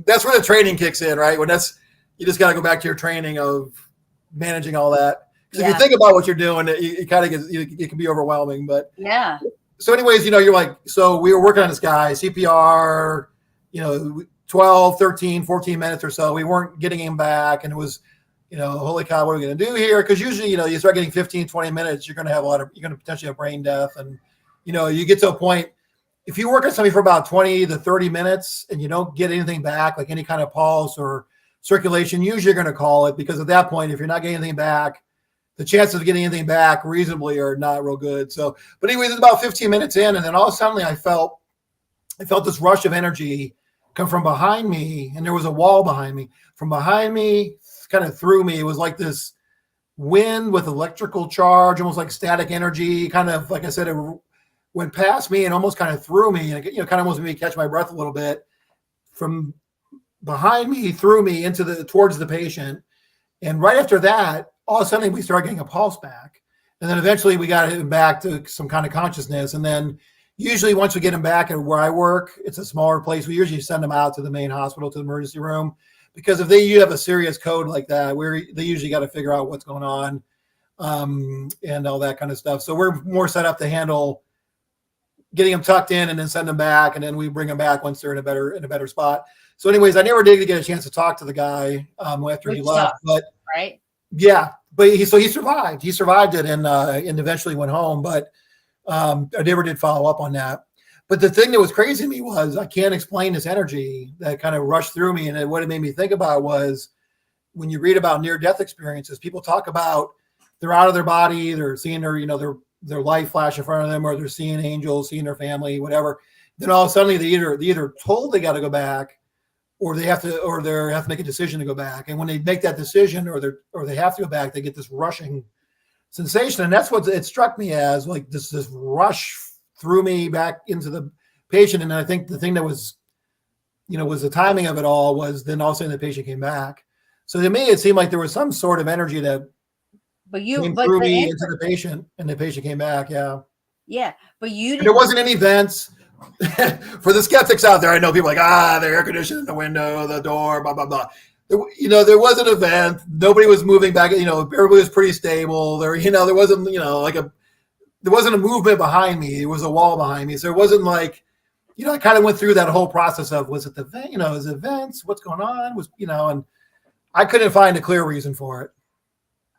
that's where the training kicks in, right? You just got to go back to your training of managing all that. Because if you think about what you're doing, it kind of gets, it can be overwhelming. But yeah. So anyways, you're like, so we were working on this guy, CPR, 12, 13, 14 minutes or so. We weren't getting him back. And it was, holy cow, what are we going to do here? Because usually, you start getting 15, 20 minutes, you're going to potentially have brain death. And, you get to a point, if you work on something for about 20 to 30 minutes and you don't get anything back, like any kind of pulse or circulation, usually you're going to call it, because at that point, if you're not getting anything back, the chances of getting anything back reasonably are not real good. So, but anyways, it's about 15 minutes in, and then all of a sudden I felt this rush of energy come from behind me, and there was a wall behind me. From behind me, kind of through me, it was like this wind with electrical charge, almost like static energy, kind of, like I said, it went past me and almost kind of threw me, and kind of almost made me catch my breath a little bit. From behind me, through me towards the patient. And right after that, all of a sudden we started getting a pulse back. And then eventually we got him back to some kind of consciousness. And then usually once we get him back at where I work, it's a smaller place. We usually send him out to the main hospital, to the emergency room, because if you have a serious code like that, they usually got to figure out what's going on, and all that kind of stuff. So we're more set up to handle getting them tucked in and then send them back, and then we bring them back once they're in a better spot. So, anyways, I never did get a chance to talk to the guy after he left, but right, yeah, but he survived. He survived it, and eventually went home. But I never did follow up on that. But the thing that was crazy to me was I can't explain this energy that kind of rushed through me, and what it made me think about was when you read about near-death experiences, people talk about they're out of their body, they're seeing their life flash in front of them, or they're seeing angels, seeing their family, whatever. Then all of a sudden they either told they got to go back, or they have to make a decision to go back. And when they make that decision, or they have to go back, they get this rushing sensation. And that's what it struck me as, like this rush threw me back into the patient. And I think the thing that was the timing of it all was then all of a sudden the patient came back. So to me, it seemed like there was some sort of energy that came through me into the patient, and the patient came back. Yeah. Yeah. But there wasn't any vents. For the skeptics out there, I know people like, the air conditioning, the window, the door, blah, blah, blah. There wasn't a vent. Nobody was moving back. Everybody was pretty stable. There wasn't, there wasn't a movement behind me. It was a wall behind me. So it wasn't like, I kind of went through that whole process of, was it the vent? Is it vents? What's going on? And I couldn't find a clear reason for it.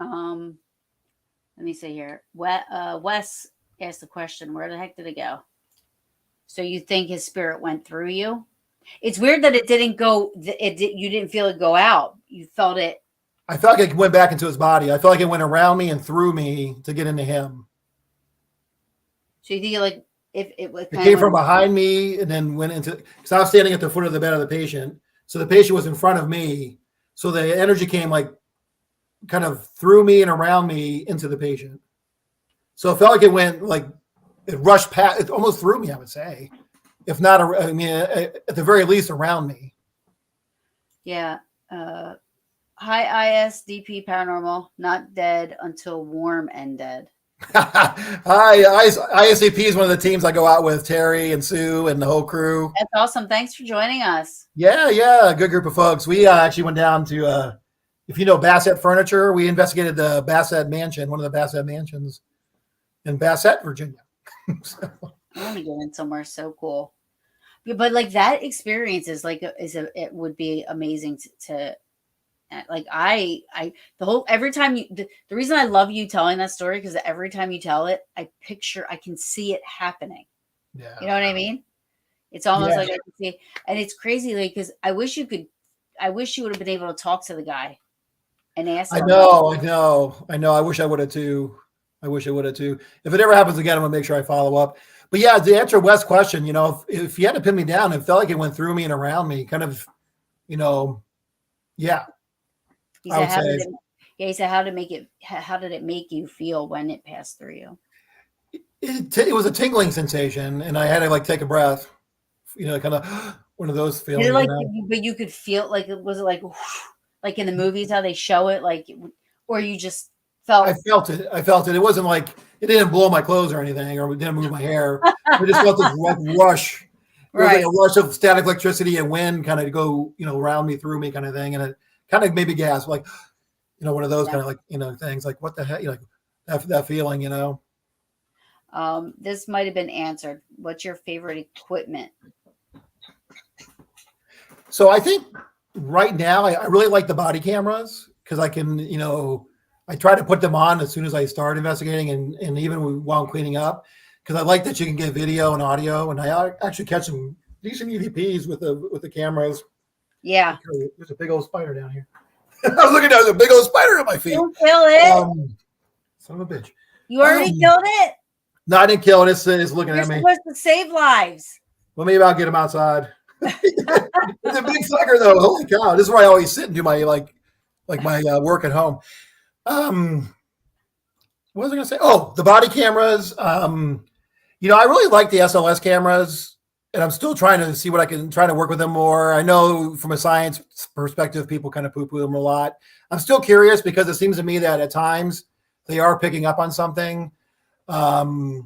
Let me see here. Wes asked the question, where the heck did it go? So you think his spirit went through you? It's weird that it didn't go. You didn't feel it go out. You felt it. I felt like it went back into his body. I felt like it went around me and through me to get into him. So you think like if it came from behind me and then went into, because I was standing at the foot of the bed of the patient. So the patient was in front of me. So the energy came like kind of through me and around me into the patient. So it felt like it went like it rushed past, it almost through me, I would say. If not, at the very least around me. Yeah. Hi, ISDP Paranormal. Not dead until warm and dead. Hi, ISDP is one of the teams I go out with, Terry and Sue and the whole crew. That's awesome. Thanks for joining us. Yeah. Good group of folks. We actually went down to, if you know Bassett Furniture, we investigated the Bassett Mansion, one of the Bassett Mansions in Bassett, Virginia. So. I want to get in somewhere so cool. But like that experience is like it would be amazing to like every time the reason I love you telling that story, because every time you tell it, I can see it happening. Yeah. You know what I mean? It's almost like I can see, and it's crazy, like, because I wish you would have been able to talk to the guy and ask him. I know. I wish I would have too. If it ever happens again, I'm gonna make sure I follow up. But yeah, to answer Wes' question, if you had to pin me down, it felt like it went through me and around me, kind of, yeah. He said, how did it make you feel when it passed through you? It was a tingling sensation, and I had to like take a breath, kind of one of those feelings. But you could feel like it was like in the movies how they show it, like, or you just felt. I felt it. It wasn't like it didn't blow my clothes or anything, or it didn't move my hair. I just felt this rush. It was like a rush of static electricity and wind kind of go, around me, through me kind of thing. And it kind of made me gasp, like, one of those kind of like, things like, what the heck, like that feeling, This might've been answered. What's your favorite equipment? So I think right now I really like the body cameras, because I can, I try to put them on as soon as I start investigating, and even while I'm cleaning up, because I like that you can get video and audio, and I actually catch some decent EVPs with the cameras. Yeah. There's a big old spider down here. I was looking down, there's a big old spider at my feet. Don't kill it. Son of a bitch. You already killed it? No, I didn't kill it. It's looking You're at me. You're supposed to save lives. Well, maybe I'll get him outside. It's a big sucker, though. Holy cow. This is where I always sit and do my my work at home. What was I going to say? Oh, the body cameras. I really like the SLS cameras. I'm still trying to see what I can try to work with them more. I know from a science perspective, people kind of poo-poo them a lot. I'm still curious because it seems to me that at times they are picking up on something. It's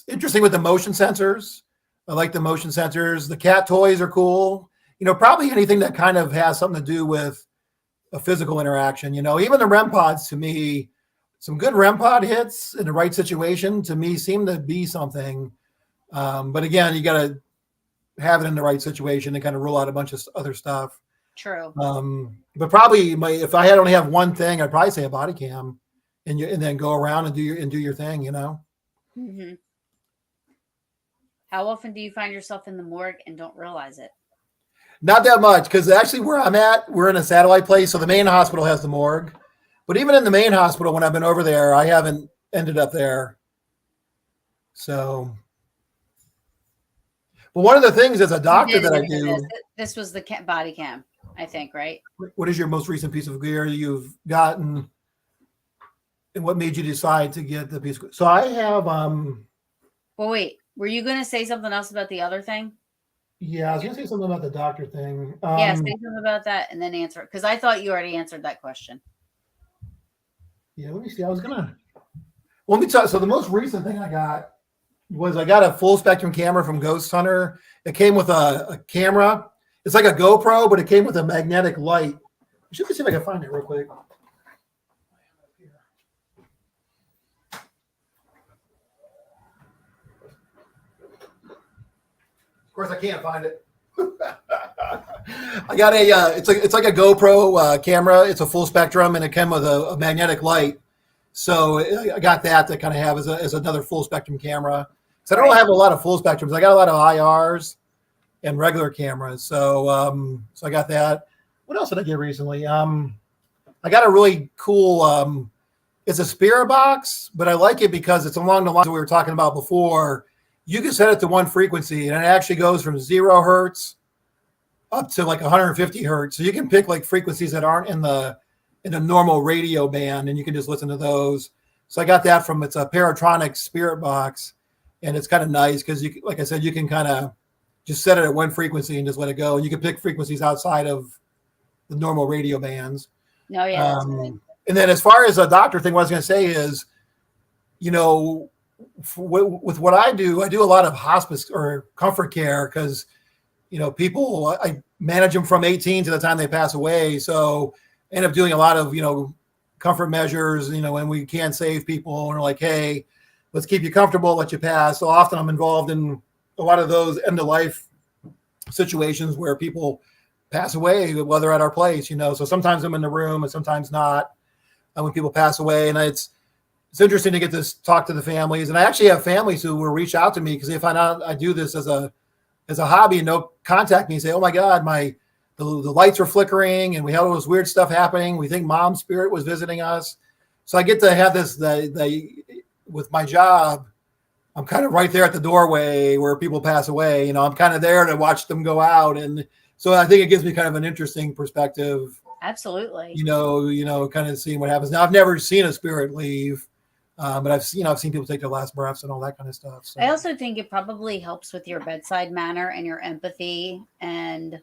interesting with the motion sensors. I like the motion sensors. The cat toys are cool. Probably anything that kind of has something to do with a physical interaction. Even the REM pods, to me, some good REM pod hits in the right situation to me seem to be something. But again, you got to have it in the right situation and kind of rule out a bunch of other stuff. True. But probably if I had only have one thing, I'd probably say a body cam, and then go around and do your thing. Mm-hmm. How often do you find yourself in the morgue and don't realize it? Not that much, because actually where I'm at, we're in a satellite place, so the main hospital has the morgue. But even in the main hospital, when I've been over there, I haven't ended up there. So. But one of the things as a doctor that I do. This was the body cam, I think, right? What is your most recent piece of gear you've gotten, and what made you decide to get the piece? So I have. Well, wait. Were you going to say something else about the other thing? Yeah, I was going to say something about the doctor thing. Yeah, say something about that and then answer it, because I thought you already answered that question. Yeah, let me see. Let me tell. So the most recent thing I got was I got a full spectrum camera from Ghost Hunter. It came with a camera. It's like a GoPro, but it came with a magnetic light. Let me see if I can find it real quick. Of course, I can't find it. I got it's like a GoPro camera. It's a full spectrum, and it came with a magnetic light. So I got that to kind of have as another full spectrum camera. So I don't have a lot of full spectrums. I got a lot of IRs and regular cameras. So I got that. What else did I get recently? I got a really cool. It's a spirit box, but I like it because it's along the lines we were talking about before. You can set it to one frequency, and it actually goes from 0 hertz up to like 150 hertz. So you can pick like frequencies that aren't in a normal radio band, and you can just listen to those. So I got that it's a Paratronic spirit box, and it's kind of nice because like I said, you can kind of just set it at one frequency and just let it go. And you can pick frequencies outside of the normal radio bands. No, yeah. That's good. And then as far as a doctor thing, what I was going to say is, with what I do a lot of hospice or comfort care because, people, I manage them from 18 to the time they pass away. So I end up doing a lot of, comfort measures, when we can save people and we're like, hey, let's keep you comfortable, let you pass. So often I'm involved in a lot of those end of life situations where people pass away, whether they're at our place, So sometimes I'm in the room and sometimes not when people pass away. And it's interesting to get to talk to the families. And I actually have families who will reach out to me because they find out I do this as a hobby and they'll contact me and say, oh my God, the lights are flickering and we had all this weird stuff happening. We think mom's spirit was visiting us. So I get to have this, with my job, I'm kind of right there at the doorway where people pass away. I'm kind of there to watch them go out. And so I think it gives me kind of an interesting perspective. Absolutely. Kind of seeing what happens. Now I've never seen a spirit leave. But I've seen people take their last breaths and all that kind of stuff. So. I also think it probably helps with your bedside manner and your empathy, and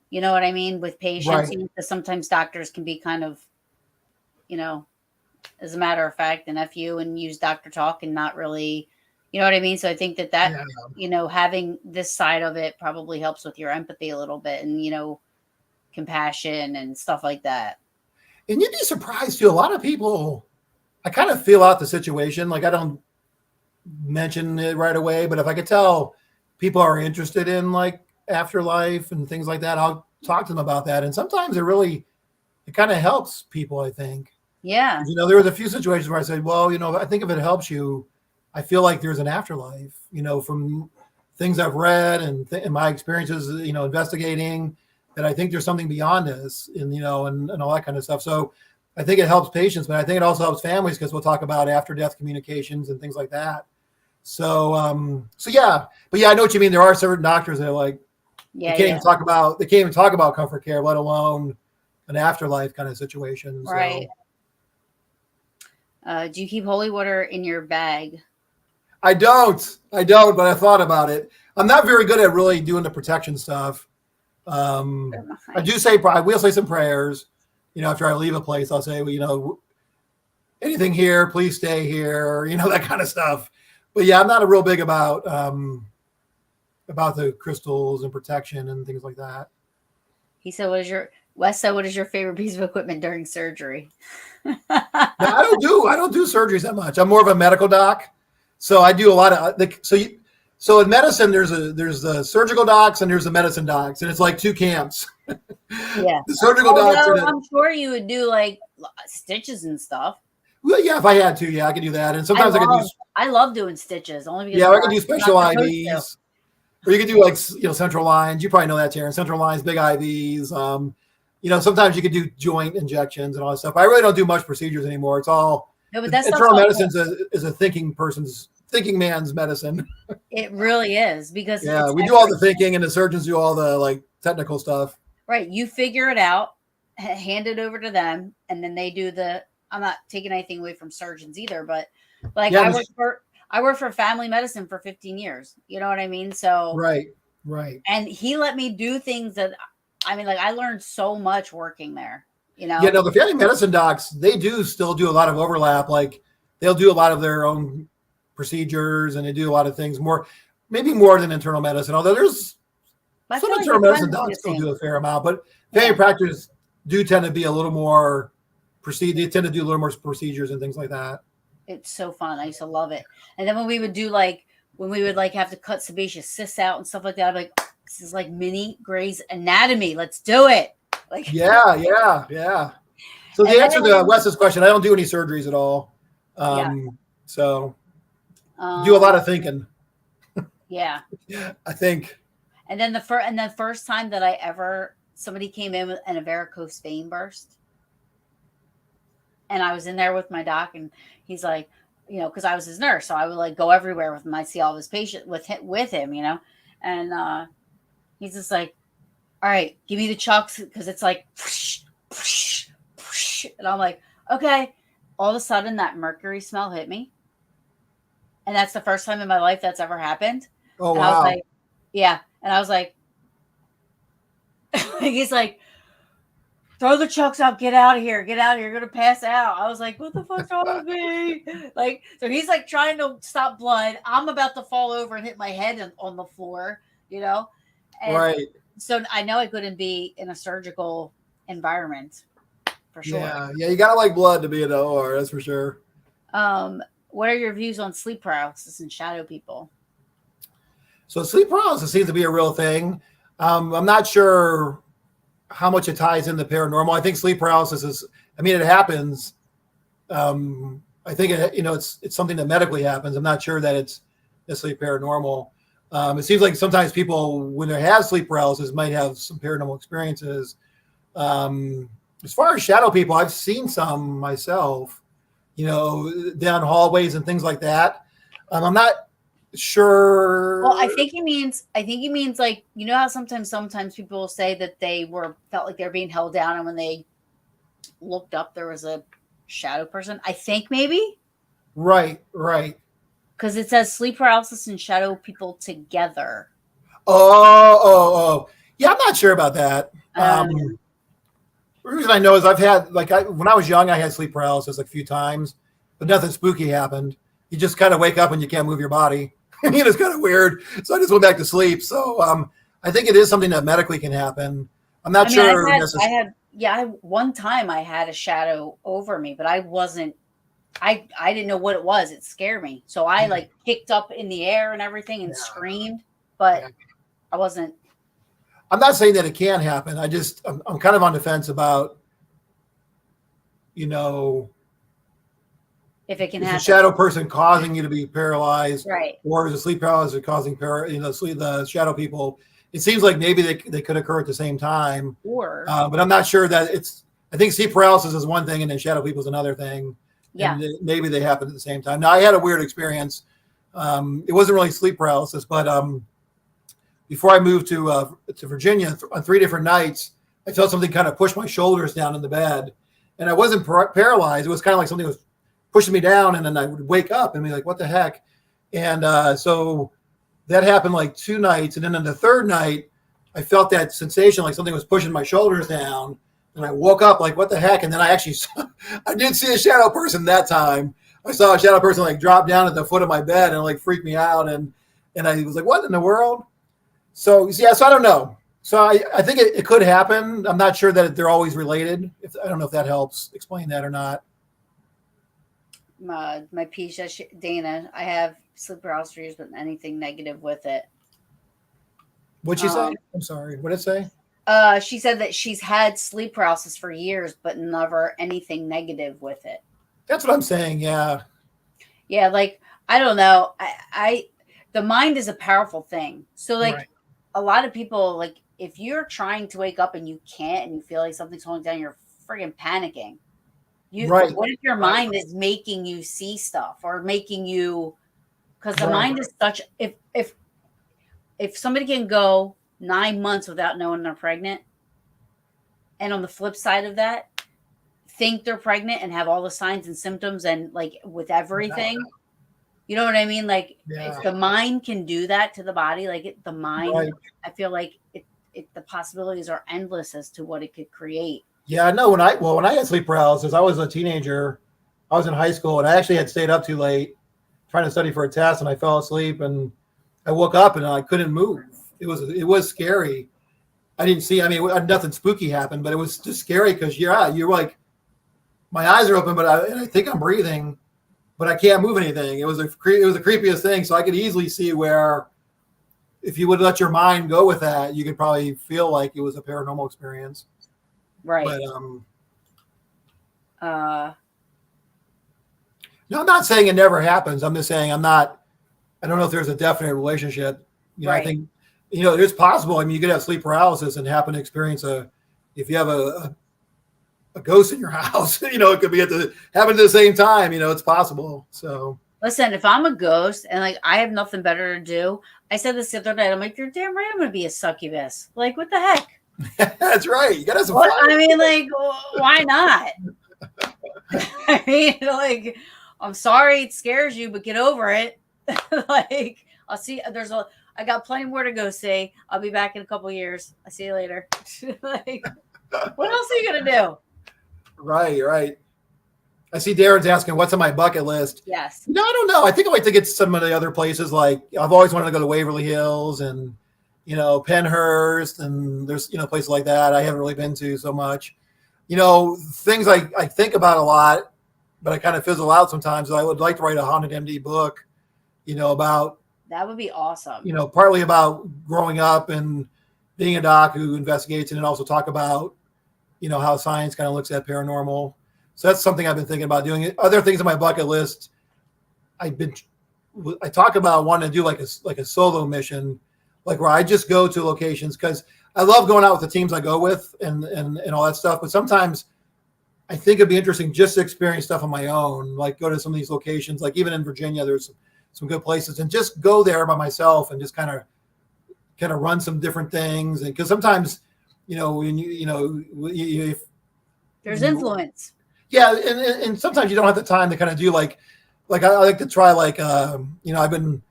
you know what I mean with patients. Right. Because sometimes doctors can be kind of, as a matter of fact, an FU and use doctor talk and not really, you know what I mean. So I think that having this side of it probably helps with your empathy a little bit and compassion and stuff like that. And you'd be surprised too. A lot of people. I kind of feel out the situation. Like I don't mention it right away, but if I could tell people are interested in like afterlife and things like that, I'll talk to them about that. And sometimes it kind of helps people, I think. Yeah. There was a few situations where I said, well, I think if it helps you, I feel like there's an afterlife, from things I've read and my experiences, investigating that I think there's something beyond this and all that kind of stuff. So I think it helps patients, but I think it also helps families because we'll talk about after death communications and things like that. So yeah, but yeah, I know what you mean. There are certain doctors that are like, they can't even talk about comfort care, let alone an afterlife kind of situation. Right. So. Do you keep holy water in your bag? I don't, but I thought about it. I'm not very good at really doing the protection stuff. I will say some prayers, after I leave a place. I'll say, well, anything here, please stay here, that kind of stuff. But yeah, I'm not a real big about the crystals and protection and things like that. He said, Wes said, what is your favorite piece of equipment during surgery? No, I don't do surgeries that much. I'm more of a medical doc. So I do a lot of so in medicine, there's the surgical docs and there's the medicine docs, and it's like two camps. Yeah. The surgical docs. I'm sure you would do like stitches and stuff. Well, yeah, if I had to, I could do that. And sometimes I love doing stitches only because I can do special IVs. Or you could do like central lines. You probably know that, Taryn. Central lines, big IVs. Sometimes you could do joint injections and all that stuff. I really don't do much procedures anymore. It's all internal medicine is a thinking man's medicine. It really is because we do all the thinking and the surgeons do all the like technical stuff. Right. You figure it out, hand it over to them, and then they do I'm not taking anything away from surgeons either, but like I worked for family medicine for 15 years. You know what I mean? So right. And he let me do things that I learned so much working there. Yeah, no, the family medicine docs, they do still do a lot of overlap. Like they'll do a lot of their own procedures and they do a lot of things maybe more than internal medicine. Although there's some internal medicine docs still do a fair amount, but family practices do tend to be a little more they tend to do a little more procedures and things like that. It's so fun. I used to love it. And then when we would have to cut sebaceous cysts out and stuff like that, I'm like, this is like mini Grey's Anatomy. Let's do it. Like, yeah. So the answer to Wes's question, I don't do any surgeries at all. So do a lot of thinking. Yeah. I think. And then the first time that somebody came in with a varicose vein burst. And I was in there with my doc, and he's like, because I was his nurse, so I would like go everywhere with him. I see all his patients with him, and he's just like, all right, give me the chucks because it's like, whoosh, whoosh, whoosh. And I'm like, okay. All of a sudden, that mercury smell hit me, and that's the first time in my life that's ever happened. Oh and wow! I was like, yeah, and I was like, he's like, throw the chucks out, get out of here, you're gonna pass out. I was like, what the fuck's wrong with me? Like, so he's like trying to stop blood. I'm about to fall over and hit my head on the floor, And right. So I know I couldn't be in a surgical environment for sure. Yeah, you gotta like blood to be in the OR, that's for sure. What are your views on sleep paralysis and shadow people? So sleep paralysis seems to be a real thing. I'm not sure how much it ties into paranormal. I think sleep paralysis it happens. I think it's something that medically happens. I'm not sure that it's necessarily paranormal. It seems like sometimes people, when they have sleep paralysis, might have some paranormal experiences. As far as shadow people, I've seen some myself, down hallways and things like that. I'm not sure. Well, I think he means like, how sometimes people will say that they felt like they're being held down, and when they looked up there was a shadow person. I think maybe. Right. Because it says sleep paralysis and shadow people together. Oh. Yeah, I'm not sure about that. The reason I know is I've had when I was young, I had sleep paralysis like a few times, but nothing spooky happened. You just kind of wake up and you can't move your body. It's kind of weird. So I just went back to sleep. So I think it is something that medically can happen. I'm not sure. One time I had a shadow over me, but I didn't know what it was. It scared me. So I like kicked up in the air and everything and screamed, but I wasn't. I'm not saying that it can happen. I'm kind of on the fence about, if it can is happen. a shadow person causing you to be paralyzed, right? Or is a sleep paralysis causing the shadow people? It seems like maybe they could occur at the same time. But I'm not sure that I think sleep paralysis is one thing and then shadow people is another thing. Yeah. And maybe they happen at the same time. Now I had a weird experience. It wasn't really sleep paralysis, but before I moved to Virginia on 3 different nights, I felt something kind of push my shoulders down in the bed, and I wasn't paralyzed. It was kind of like something was pushing me down, and then I would wake up and be like, "What the heck?" And so that happened like 2 nights. And then on the third night, I felt that sensation like something was pushing my shoulders down. And I woke up like, what the heck? And then I actually saw, I did see a shadow person that time. I saw a shadow person like drop down at the foot of my bed and like freaked me out. And I was like, what in the world? So, yeah, so I don't know. So I think it could happen. I'm not sure that they're always related. I don't know if that helps explain that or not. My piece, Dana, I have sleep paralysis for years, but anything negative with it. What'd she say? I'm sorry. What did it say? She said that she's had sleep paralysis for years, but never anything negative with it. That's what I'm saying. Yeah. Yeah. Like, I don't know. The mind is a powerful thing. So like Right. a lot of people, like if you're trying to wake up and you can't, and you feel like something's holding down, you're friggin' panicking. Right. What if your mind is making you see stuff or making you, because the mind is such, if somebody can go 9 months without knowing they're pregnant, and on the flip side of that, think they're pregnant and have all the signs and symptoms and like with everything, you know what I mean? Like if the mind can do that to the body, like the mind, I feel like the possibilities are endless as to what it could create. Yeah, no. When I had sleep paralysis, I was a teenager. I was in high school, and I actually had stayed up too late trying to study for a test, and I fell asleep, and I woke up, and I couldn't move. It was scary. I didn't see. I mean, nothing spooky happened, but it was just scary because you're like, my eyes are open, but I think I'm breathing, but I can't move anything. It was the creepiest thing. So I could easily see where, if you would let your mind go with that, you could probably feel like it was a paranormal experience. Right. But no, I'm not saying it never happens. I'm just saying I don't know if there's a definite relationship. You know, I think, it's possible. I mean, you could have sleep paralysis and happen to experience if you have a ghost in your house, it could be happen at the same time, it's possible. So listen, if I'm a ghost and like I have nothing better to do, I said this the other night, I'm like, you're damn right I'm gonna be a succubus. Like, what the heck? That's right. You gotta have some fun. I mean, like, why not? I mean, like, I'm sorry it scares you, but get over it. Like, I'll see. I got plenty more to go see. I'll be back in a couple years. I'll see you later. Like, what else are you gonna do? Right. I see Darren's asking, what's on my bucket list? Yes. No, I don't know. I think I'd like to get to some of the other places. Like, I've always wanted to go to Waverly Hills and, Penhurst, and there's, places like that I haven't really been to so much. Things I think about a lot, but I kind of fizzle out sometimes. I would like to write a haunted MD book, about. That would be awesome. Partly about growing up and being a doc who investigates, and then also talk about, how science kind of looks at paranormal. So that's something I've been thinking about doing. Other things on my bucket list, I talk about wanting to do like a solo mission, like where I just go to locations, because I love going out with the teams I go with and all that stuff. But sometimes I think it'd be interesting just to experience stuff on my own, like go to some of these locations, like even in Virginia, there's some good places, and just go there by myself and just kind of run some different things. And because sometimes, when if there's influence. Yeah, and sometimes you don't have the time to kind of do like I like to try I've been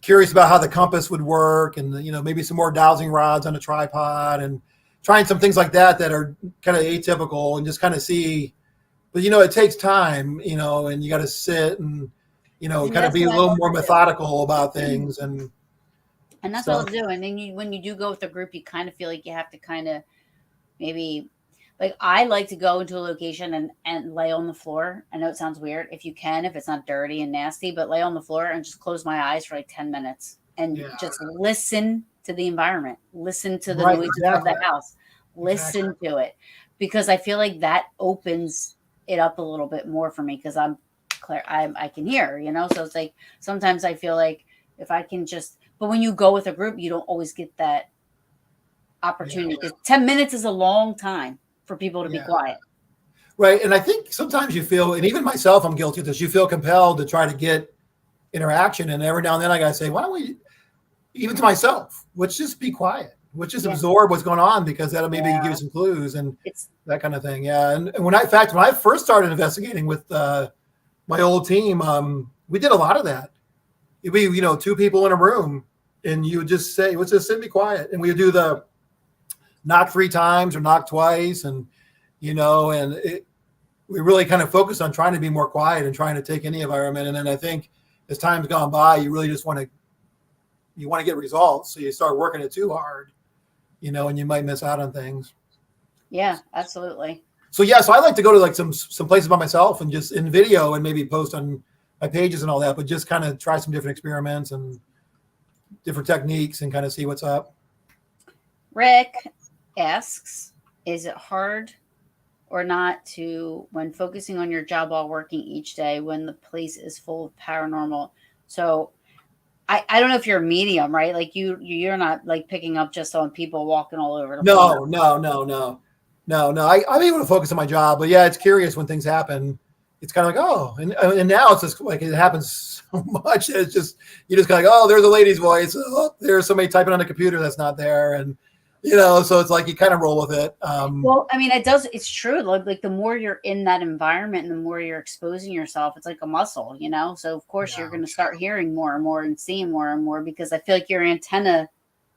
curious about how the compass would work, and maybe some more dowsing rods on a tripod, and trying some things like that are kind of atypical, and just kind of see. But it takes time, and you got to sit and kind of be a little more methodical about things, and that's what I'll do. And then when you do go with a group, you kind of feel like you have to kind of maybe. Like, I like to go into a location and lay on the floor. I know it sounds weird. If it's not dirty and nasty, but lay on the floor and just close my eyes for like 10 minutes and just listen to the environment. Listen to the noises of the house. Listen to it. Because I feel like that opens it up a little bit more for me, because I'm clear. I can hear, So it's like, sometimes I feel like if I can but when you go with a group, you don't always get that opportunity, because 10 minutes is a long time for people to be quiet. Right. And I think sometimes you feel, and even myself, I'm guilty of this, you feel compelled to try to get interaction. And every now and then I got to say, why don't we, even to myself, let's just be quiet. Let's just absorb what's going on, because that'll maybe give you some clues and that kind of thing. Yeah. And when I first started investigating with my old team, we did a lot of that. it'd be, two people in a room, and you would just say, let's just sit and be quiet. And we would do the knock 3 times or knock twice. And, we really kind of focused on trying to be more quiet and trying to take in the environment. And then I think as time's gone by, you really just want to get results. So you start working it too hard, and you might miss out on things. Yeah, absolutely. So so I like to go to like some places by myself and just in video and maybe post on my pages and all that, but just kind of try some different experiments and different techniques and kind of see what's up. Rick asks, is it hard or not to, when focusing on your job while working each day, when the place is full of paranormal? So I don't know if you're a medium, right? Like you're not like picking up just on people walking all over the floor. No. I'm able to focus on my job, but yeah, it's curious when things happen. It's kind of like, oh, and now it's just like, it happens so much. It's just, you just kind of like, oh, there's a lady's voice. Oh, there's somebody typing on a computer that's not there. And, so it's like, you kind of roll with it. Well, I mean, it's true. Like the more you're in that environment and the more you're exposing yourself, it's like a muscle, So of course you're going to start hearing more and more and seeing more and more, because I feel like your antenna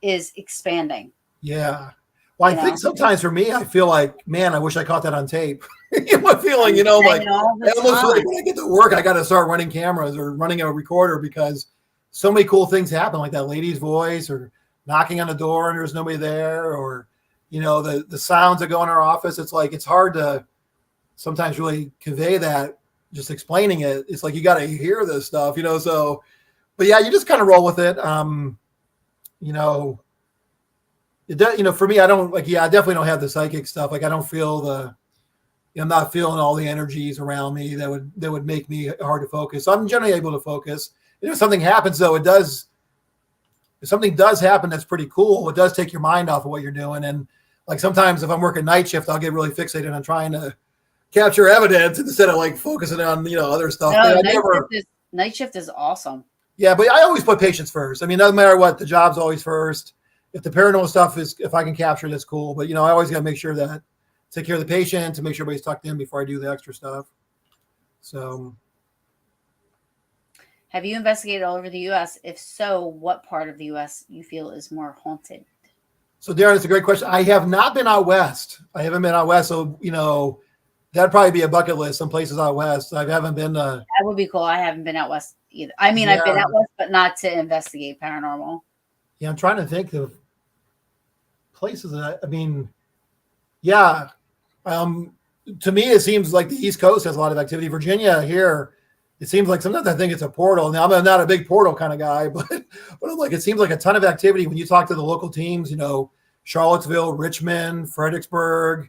is expanding. Yeah. Well, I think sometimes for me, I feel like, man, I wish I caught that on tape. My feeling, like I almost feel like when I get to work, I got to start running cameras or running a recorder, because so many cool things happen, like that lady's voice or knocking on the door and there's nobody there, or, the sounds that go in our office. It's like, it's hard to sometimes really convey that, just explaining it. It's like, you got to hear this stuff, so, but yeah, you just kind of roll with it. It does, for me, I don't I definitely don't have the psychic stuff. Like I don't feel I'm not feeling all the energies around me that would make me hard to focus. So I'm generally able to focus. And if something happens though, if something does happen, that's pretty cool. It does take your mind off of what you're doing. And like sometimes if I'm working night shift, I'll get really fixated on trying to capture evidence instead of like focusing on, other stuff. No, night shift is awesome. Yeah, but I always put patients first. I mean, no matter what, the job's always first. If the paranormal stuff if I can capture it, that's cool. But, I always got to make sure that take care of the patient to make sure everybody's tucked in before I do the extra stuff. So. Have you investigated all over the U.S.? If so, what part of the U.S. you feel is more haunted? So, Darren, it's a great question. I have not been out west. I haven't been out west. So, that'd probably be a bucket list, some places out west. I haven't been. That would be cool. I haven't been out west either. I mean, I've been out west, but not to investigate paranormal. Yeah, I'm trying to think of places that, to me, it seems like the East Coast has a lot of activity. Virginia here, it seems like sometimes I think it's a portal. Now, I'm not a big portal kind of guy, but I'm like, it seems like a ton of activity when you talk to the local teams, Charlottesville, Richmond, Fredericksburg,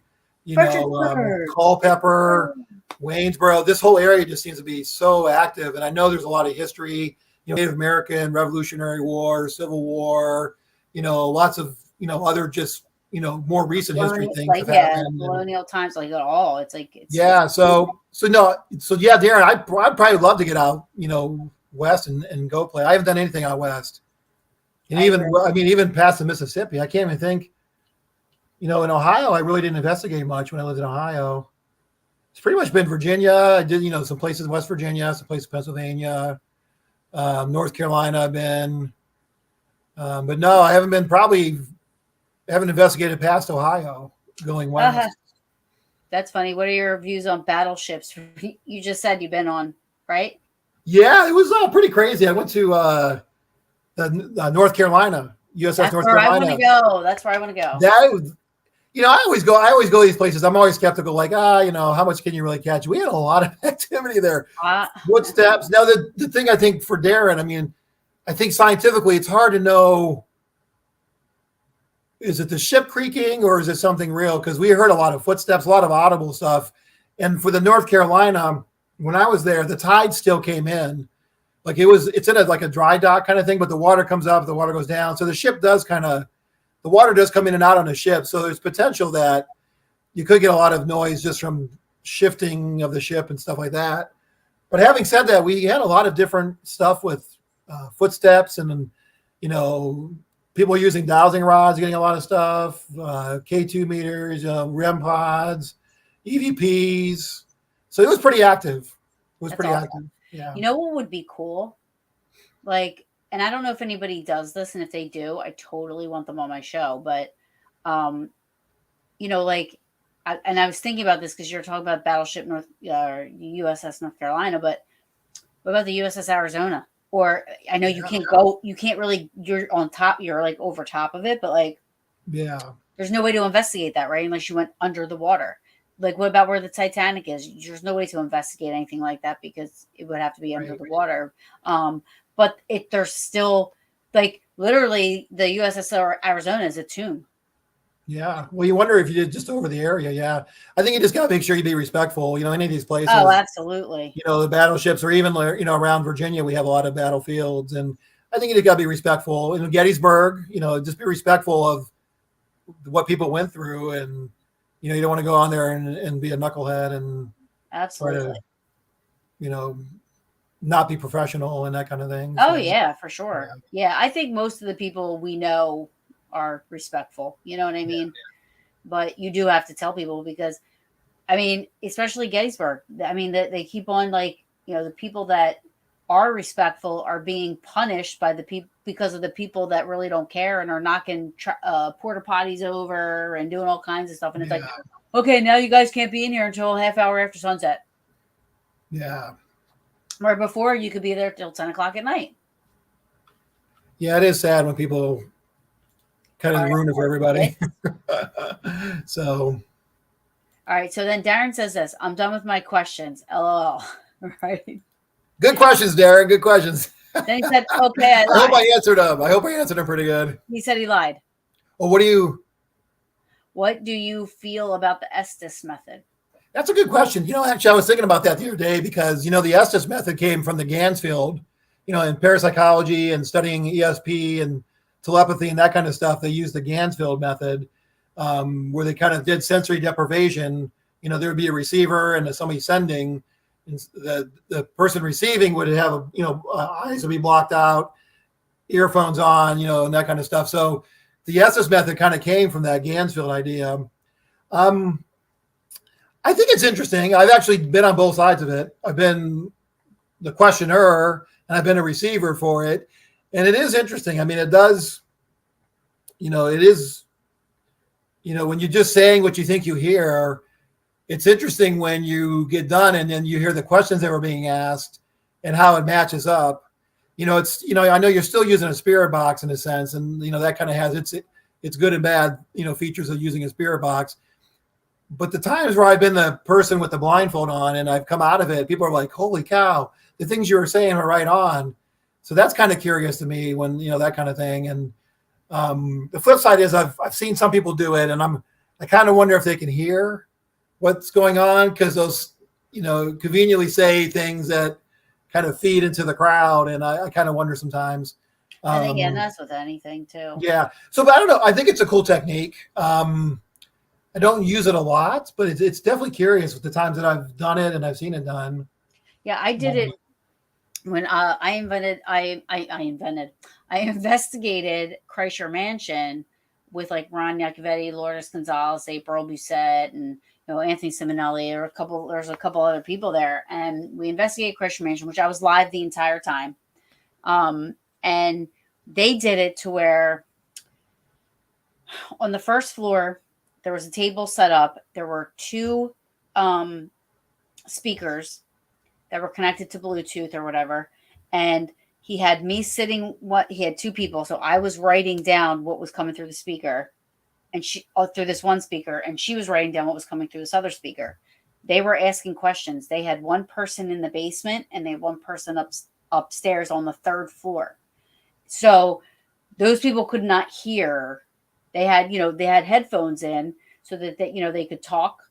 Culpeper, Waynesboro. This whole area just seems to be so active. And I know there's a lot of history, Native American, Revolutionary War, Civil War, lots of, other just, more recent history things. Like, colonial times, like at all. It's like, So yeah, Darren, I'd probably love to get out, west and go play. I haven't done anything out west. And even past the Mississippi, I can't even think, in Ohio, I really didn't investigate much when I lived in Ohio. It's pretty much been Virginia. I did, some places in West Virginia, some places in Pennsylvania, North Carolina I've been. But no, I haven't investigated past Ohio going west. That's funny. What are your views on battleships? You just said you've been on, right? Yeah, it was pretty crazy. I went to North Carolina, USS North Carolina. That's where I want to go. I always go to these places. I'm always skeptical, like, how much can you really catch? We had a lot of activity there. Footsteps. Now, the thing I think for Darren, I think scientifically it's hard to know, is it the ship creaking or is it something real? Because we heard a lot of footsteps, a lot of audible stuff. And for the North Carolina, when I was there, the tide still came in. Like it's in a dry dock kind of thing, but the water comes up, the water goes down. So the ship does the water does come in and out on the ship. So there's potential that you could get a lot of noise just from shifting of the ship and stuff like that. But having said that, we had a lot of different stuff with footsteps and, people using dowsing rods, getting a lot of stuff, K2 meters, REM pods, EVPs. So it was pretty active. Active. Yeah. You know what would be cool? like, and I don't know if anybody does this, and if they do, I totally want them on my show. But, like, and I was thinking about this because you're talking about Battleship USS North Carolina, but what about the USS Arizona? Or I know you can't go, you can't really, you're on top, you're like over top of it, but like, there's no way to investigate that, right? Unless you went under the water. Like, what about where the Titanic is? There's no way to investigate anything like that because it would have to be under the water. But there's still, like, literally the USS Arizona is a tomb. Yeah. Well, you wonder if you did just over the area. Yeah. I think you just got to make sure you be respectful. Any of these places. Oh, absolutely. The battleships, or even, around Virginia, we have a lot of battlefields. And I think you got to be respectful. In Gettysburg, just be respectful of what people went through. And, you don't want to go on there and be a knucklehead and absolutely try to, not be professional and that kind of thing. Oh, yeah, for sure. Yeah. I think most of the people we know are respectful. You know what I mean? But you do have to tell people because, I mean, especially Gettysburg. I mean, they keep on the people that are respectful are being punished by the people because of the people that really don't care and are knocking porta potties over and doing all kinds of stuff. And it's like, okay, now you guys can't be in here until a half hour after sunset. Yeah. Where before you could be there till 10 o'clock at night. Yeah, it is sad when people kind of ruin it for everybody. So. All right. So then Darren says this, I'm done with my questions. LOL. Right. Good questions, Darren. Good questions. Then he said, okay, I lied. I hope I answered them pretty good. He said he lied. Well, what do you feel about the Estes method? That's a good question. Actually, I was thinking about that the other day because, the Estes method came from the Gansfield, in parapsychology and studying ESP and telepathy and that kind of stuff. They used the Gansfield method where they kind of did sensory deprivation. There would be a receiver and somebody sending. And the person receiving would have, eyes would be blocked out, earphones on, and that kind of stuff. So the Estes method kind of came from that Gansfield idea. I think it's interesting. I've actually been on both sides of it. I've been the questioner and I've been a receiver for it. And it is interesting. I mean, it does, it is, when you're just saying what you think you hear, it's interesting when you get done and then you hear the questions that were being asked and how it matches up. It's, I know you're still using a spirit box in a sense, and, that kind of has its good and bad, features of using a spirit box. But the times where I've been the person with the blindfold on and I've come out of it, people are like, holy cow, the things you were saying are right on. So that's kind of curious to me when, that kind of thing. And the flip side is I've seen some people do it and I kind of wonder if they can hear what's going on because those, conveniently say things that kind of feed into the crowd. And I kind of wonder sometimes. And again, that's with anything too. Yeah. So, but I don't know. I think it's a cool technique. I don't use it a lot, but it's definitely curious with the times that I've done it and I've seen it done. Yeah, I did it when I investigated Kreischer Mansion with like Ron Iacovetti, Lourdes Gonzalez, April Busette, and Anthony Simonelli. There's a couple other people there, and we investigated Kreischer Mansion, which I was live the entire time. And they did it to where on the first floor there was a table set up. There were two speakers that were connected to Bluetooth or whatever. And he had me sitting, he had two people. So I was writing down what was coming through the speaker and through this one speaker, and she was writing down what was coming through this other speaker. They were asking questions. They had one person in the basement and they had one person upstairs on the third floor. So those people could not hear. They had, they had headphones in so that they could talk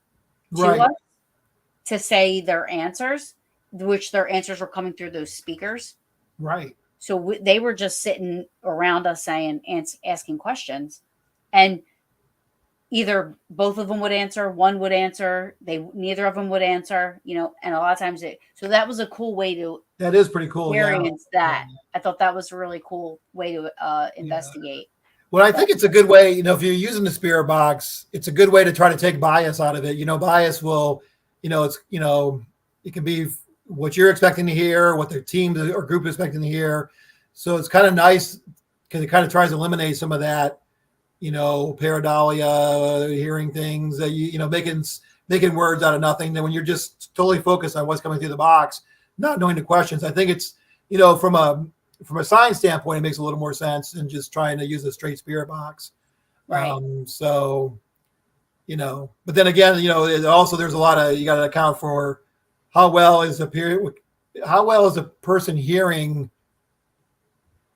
to us to say their answers, which their answers were coming through those speakers. Right. So they were just sitting around us asking questions, and either both of them would answer, one would answer, neither of them would answer, and a lot of times so that was a cool way to. That is pretty cool. Experience that. Yeah. I thought that was a really cool way to investigate. Yeah. Well, I think it's a good way, if you're using the spirit box, it's a good way to try to take bias out of it. Bias will, it can be what you're expecting to hear, what their team or group is expecting to hear. So it's kind of nice because it kind of tries to eliminate some of that, pareidolia, hearing things that making words out of nothing. Then when you're just totally focused on what's coming through the box, not knowing the questions, I think it's, from a science standpoint, it makes a little more sense than just trying to use a straight spirit box. Right. But then again, also there's a lot of, you got to account for how well is a person hearing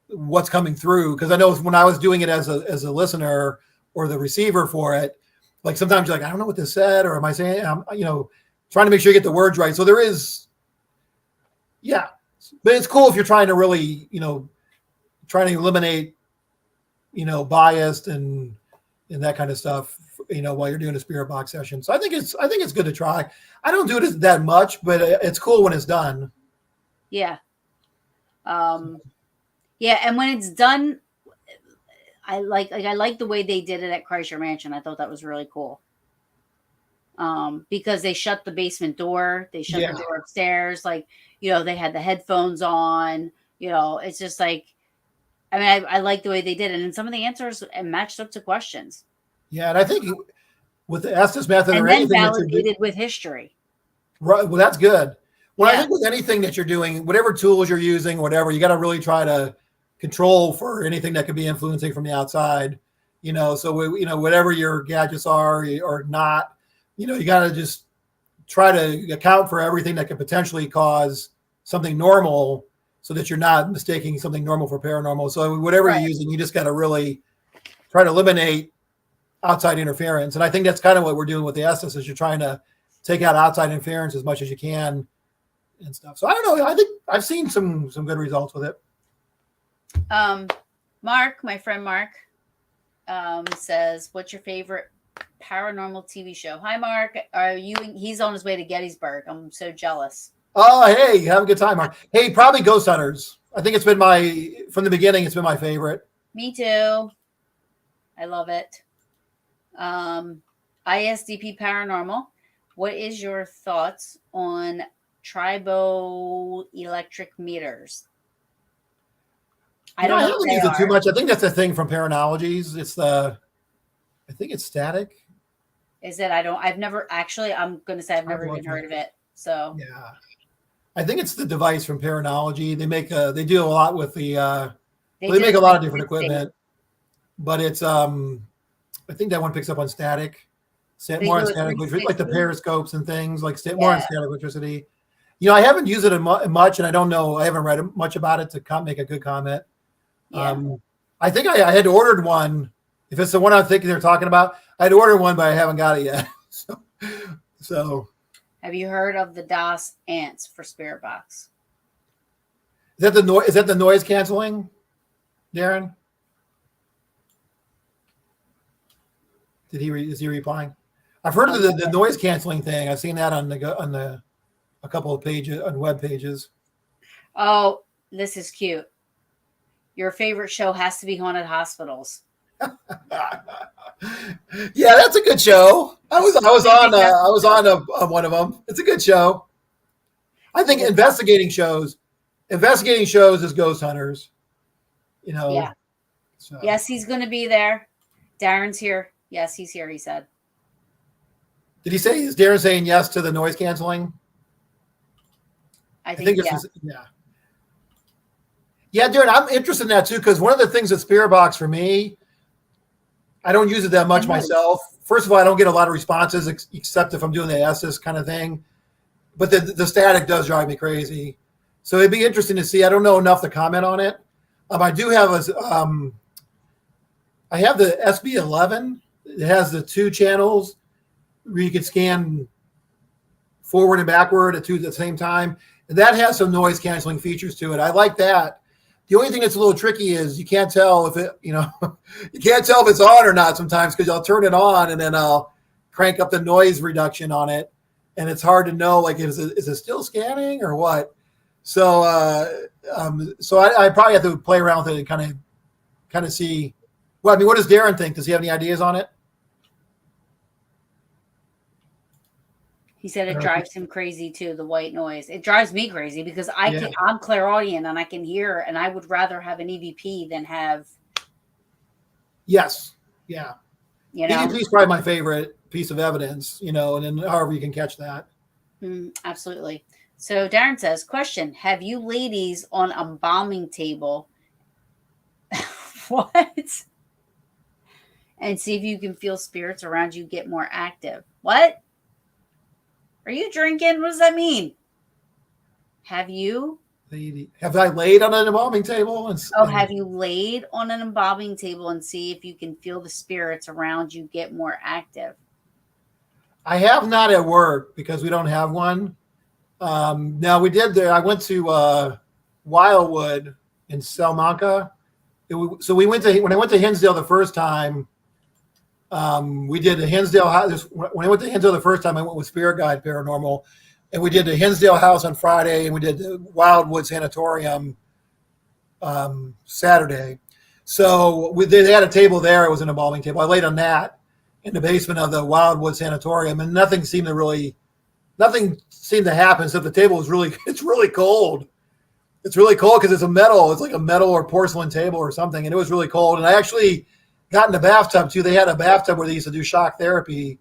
what's coming through. Because I know when I was doing it as a listener or the receiver for it, like sometimes you're like, I don't know what this said, or am I saying, trying to make sure you get the words right. So there is, yeah, but it's cool if you're trying to really, trying to eliminate, biased and that kind of stuff, while you're doing a spirit box session. So I think it's good to try. I don't do it that much, but it's cool when it's done. Yeah. Yeah. And when it's done, I like the way they did it at Kreischer Mansion. I thought that was really cool. Because they shut the basement door, they shut the door upstairs. Like, they had the headphones on, it's just like, I mean, I like the way they did it. And some of the answers matched up to questions. Yeah. And I think with the Estes method and or then anything validated with history. Right. Well, that's good. Well, I think with anything that you're doing, whatever tools you're using, whatever, you got to really try to control for anything that could be influencing from the outside, so whatever your gadgets are or not, you got to just try to account for everything that could potentially cause something normal so that you're not mistaking something normal for paranormal. So whatever you're using, you just got to really try to eliminate outside interference. And I think that's kind of what we're doing with the Estes, is you're trying to take out outside interference as much as you can and stuff. So I don't know. I think I've seen some good results with it. Mark, my friend Mark, says, what's your favorite paranormal TV show? Hi, Mark. He's on his way to Gettysburg. I'm so jealous. Oh, hey, have a good time, Mark. Hey, probably Ghost Hunters. I think it's been from the beginning, it's been my favorite. Me too. I love it. ISDP Paranormal. What is your thoughts on triboelectric meters? I haven't used it too much. I think that's a thing from Paranologies. I think it's static. Is it? I'm going to say I've never even heard of it. So yeah, I think it's the device from Paranology. They do a lot with they make a lot of different equipment, but it's, I think that one picks up on static, more on static, like the periscopes and things more on static electricity. I haven't used it much, and I don't know. I haven't read much about it to make a good comment. Yeah. I think I had ordered one. If it's the one I'm thinking they're talking about, I'd ordered one, but I haven't got it yet. So. Have you heard of the DOS ants for Spirit Box? Is that the noise canceling, Darren? Is he replying? I've heard of the noise canceling thing. I've seen that on a couple of pages on web pages. Oh, this is cute. Your favorite show has to be Haunted Hospitals. Yeah, that's a good show. I was on one of them. It's a good show. I think investigating shows is Ghost Hunters. Yeah. So. Yes, he's going to be there. Darren's here. Yes, he's here. He said. Did he say? Is Darren saying yes to the noise canceling? I think yeah. Yeah, Darren, I'm interested in that too, because one of the things at Spirit Box for me, I don't use it that much myself. First of all, I don't get a lot of responses except if I'm doing the Estes kind of thing. But the static does drive me crazy. So it'd be interesting to see. I don't know enough to comment on it. I do have I have the SB11. It has the 2 channels where you can scan forward and backward at the same time. And that has some noise canceling features to it. I like that. The only thing that's a little tricky is you can't tell if you can't tell if it's on or not sometimes, because I'll turn it on and then I'll crank up the noise reduction on it. And it's hard to know, like, is it still scanning or what? So, I probably have to play around with it and kind of see. Well, I mean, what does Darren think? Does he have any ideas on it? He said it drives him crazy too, the white noise. It drives me crazy because I'm clairaudient and I can hear, and I would rather have an EVP than have. Yes. Yeah. EVP is probably my favorite piece of evidence, and then however you can catch that. Absolutely. So Darren says, question, have you ladies on a embalming table? What? And see if you can feel spirits around you get more active. What? Are you drinking? What does that mean? Have you? Have I laid on an embalming table? Have you laid on an embalming table and see if you can feel the spirits around you get more active? I have not at work because we don't have one. Now we did there. I went to Wildwood in Salamanca. So when I went to Hinsdale the first time, we did the Hinsdale house. When I went to Hinsdale the first time, I went with Spirit Guide Paranormal, and we did the Hinsdale house on Friday, and we did the Wildwood Sanatorium Saturday. So they had a table there. It was an embalming table. I laid on that in the basement of the Wildwood Sanatorium, and nothing seemed to happen. So the table was it's really cold. It's really cold because it's like a metal or porcelain table or something. And it was really cold. And I actually got in the bathtub too. They had a bathtub where they used to do shock therapy.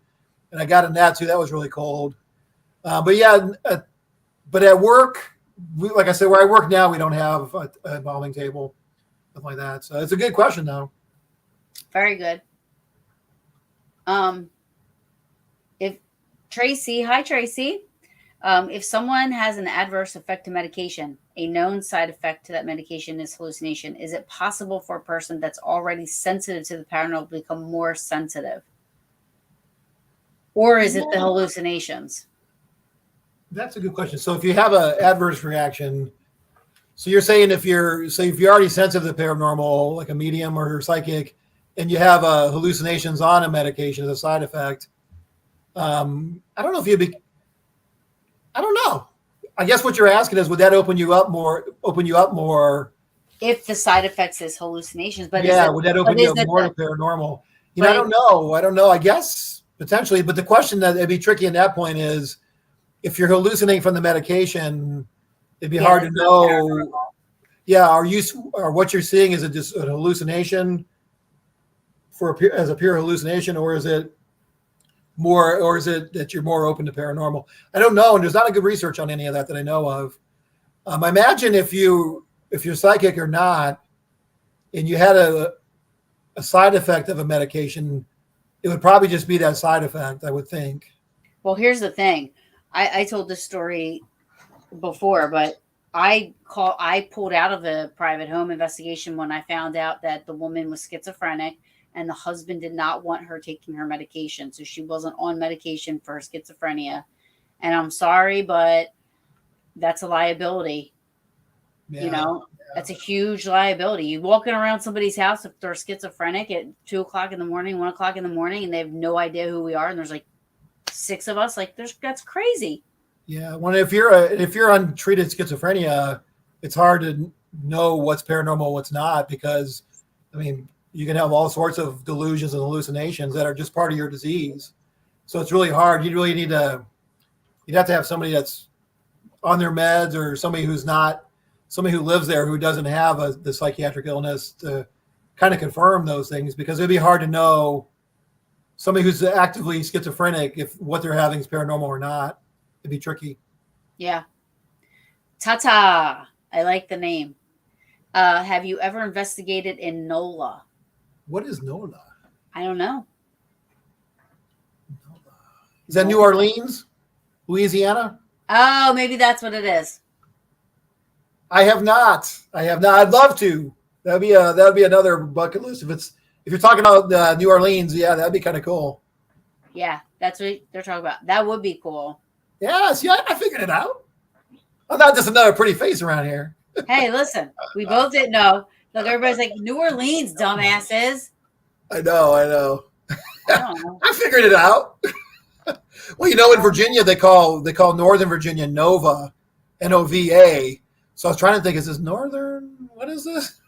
And I got in that too. That was really cold. But at work, like I said, where I work now, we don't have a embalming table, stuff like that. So it's a good question though. Very good. Hi Tracy. If someone has an adverse effect to medication, a known side effect to that medication is hallucination. Is it possible for a person that's already sensitive to the paranormal to become more sensitive? Or is it the hallucinations? That's a good question. So if you have an adverse reaction, so you're saying if you're already sensitive to the paranormal, like a medium or psychic, and you have hallucinations on a medication as a side effect, I don't know if I don't know. I guess what you're asking is, would that open you up more? If the side effects is hallucinations, but would that open you up more to paranormal? I don't know. I guess potentially, but the question that'd be tricky in that point is, if you're hallucinating from the medication, it'd be hard to know. Yeah, or what you're seeing is just an hallucination as a pure hallucination, or is it that you're more open to paranormal? I don't know, and there's not a good research on any of that I know of. I imagine if you're psychic or not, and you had a side effect of a medication, it would probably just be that side effect, I would think. Well, here's the thing. I told this story before, but I pulled out of a private home investigation when I found out that the woman was schizophrenic and the husband did not want her taking her medication. So she wasn't on medication for schizophrenia. And I'm sorry, but that's a liability. Yeah. That's a huge liability. You walking around somebody's house if they're schizophrenic at 2:00 in the morning, 1:00 in the morning, and they have no idea who we are. And there's like 6 of us. That's crazy. Yeah. Well, if you're untreated schizophrenia, it's hard to know what's paranormal, what's not, because you can have all sorts of delusions and hallucinations that are just part of your disease. So it's really hard. You'd have to have somebody that's on their meds, or somebody who lives there who doesn't have the psychiatric illness to kind of confirm those things, because it'd be hard to know somebody who's actively schizophrenic if what they're having is paranormal or not. It'd be tricky. Yeah. Tata. I like the name. Have you ever investigated in NOLA? What is NOLA? I don't know. Is that New Orleans, Louisiana? Oh, maybe that's what it is. I have not. I'd love to. That'd be another bucket list. If you're talking about New Orleans, yeah, that'd be kind of cool. Yeah, that's what they're talking about. That would be cool. Yeah, see, I figured it out. I'm not just another pretty face around here. Hey, listen, we both didn't know. Look, everybody's like, New Orleans, dumbasses. I know. I don't know. I figured it out. Well, in Virginia, they call Northern Virginia Nova, Nova. So I was trying to think, is this Northern? What is this?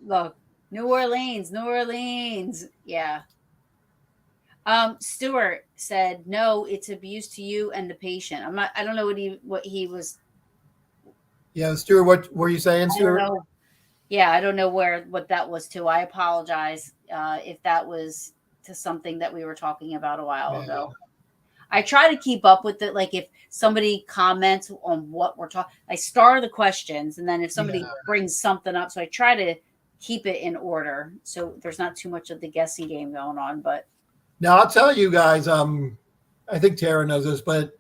Look, New Orleans. Yeah. Stuart said, no, it's abuse to you and the patient. I don't know what he was. Yeah, Stuart, what were you saying, I don't Stuart? know. Yeah, I don't know what that was to. I apologize if that was to something that we were talking about a while Yeah. ago. I try to keep up with it. Like if somebody comments on what we're talking, I star the questions, and then if somebody brings something up, so I try to keep it in order, so there's not too much of the guessing game going on. But Now I'll tell you guys. I think Tara knows this, but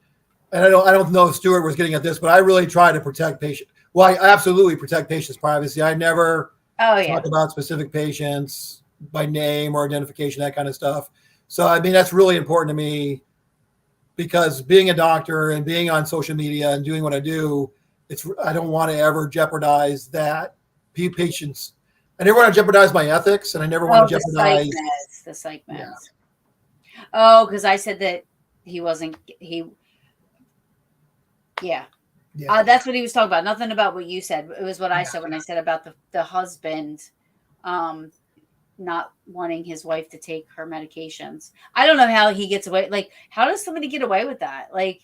and I don't know if Stuart was getting at this, but I really try to protect patient. Well, I absolutely protect patients' privacy. I never talk about specific patients by name or identification, that kind of stuff. So I mean that's really important to me because being a doctor and being on social media and doing what I do, I don't want to ever jeopardize that patients. I never want to jeopardize my ethics, and I never want to jeopardize the psych meds. Yeah. Oh, because I said that he wasn't he. Yeah. That's what he was talking about. Nothing about what you said. It was what I said when I said about the husband not wanting his wife to take her medications. I don't know how he gets away. Like, how does somebody get away with that? Like,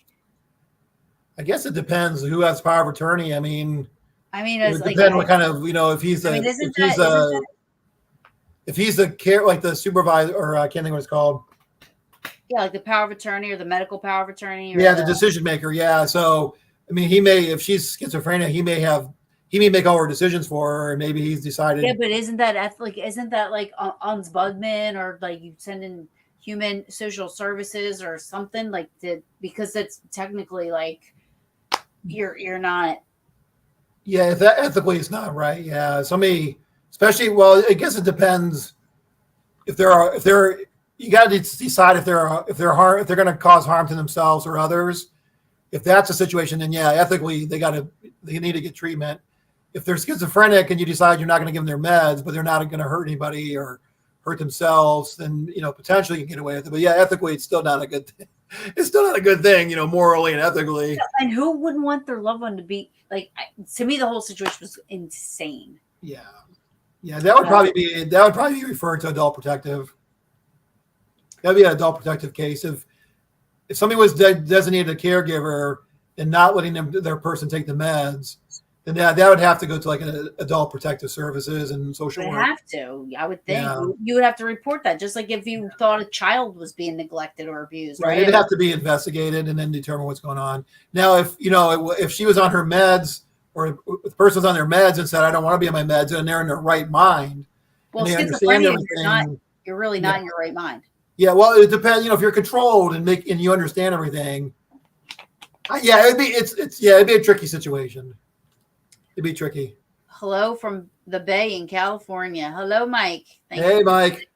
I guess it depends who has power of attorney. I mean, it's it depends what kind of, if he's if he's the care, like the supervisor, or I can't think what it's called. Yeah, like the power of attorney or the medical power of attorney. Or the decision maker. Yeah. So, I mean, he may, if she's schizophrenic, he may make all her decisions for her, and maybe he's decided. Yeah, but isn't that like ombudsman or like you send in human social services or something like that? Because that's technically like you're not. Yeah, if that ethically is not right. Yeah, somebody, especially, well, I guess it depends. You got to decide if they're going to cause harm to themselves or others. If that's a situation, then yeah, ethically they need to get treatment. If they're schizophrenic and you decide you're not going to give them their meds, but they're not going to hurt anybody or hurt themselves, then potentially you can get away with it. But yeah, ethically, it's still not a good thing. It's still not a good thing, morally and ethically. And who wouldn't want their loved one to be like? To me, the whole situation was insane. Yeah, that would probably be referred to adult protective. That'd be an adult protective case if somebody was designated a caregiver and not letting their person take the meds. Then that would have to go to like an adult protective services and social work. Have to, I would think. Yeah. You would have to report that, just like if you thought a child was being neglected or abused. Right. It'd have to be investigated and then determine what's going on. Now, if she was on her meds or if the person's on their meds and said, I don't want to be on my meds, and they're in their right mind. Well, schizophrenia, you're really not in your right mind. Yeah, well, it depends. If you're controlled and you understand everything. It'd be a tricky situation. It'd be tricky. Hello from the Bay in California. Hello, Mike. Hey, Mike.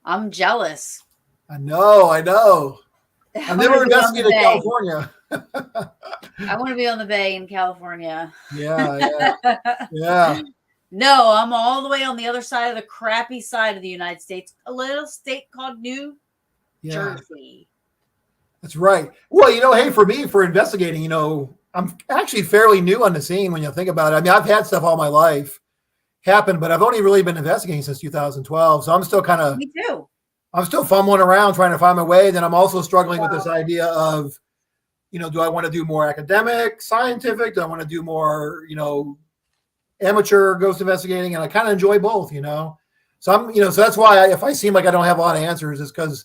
I'm jealous. I know. I've never investigated California. I want to be on the Bay in California. Yeah. No, I'm all the way on the other side of the crappy side of the United States, a little state called New Jersey. That's right. Well, hey, for me, for investigating, I'm actually fairly new on the scene when you think about it. I mean, I've had stuff all my life happen, but I've only really been investigating since 2012. So I'm still Me too. I'm still fumbling around trying to find my way. Then I'm also struggling with this idea of, do I want to do more academic, scientific? Do I want to do more, amateur ghost investigating? And I kind of enjoy both, So I'm, so that's why if I seem like I don't have a lot of answers, it's because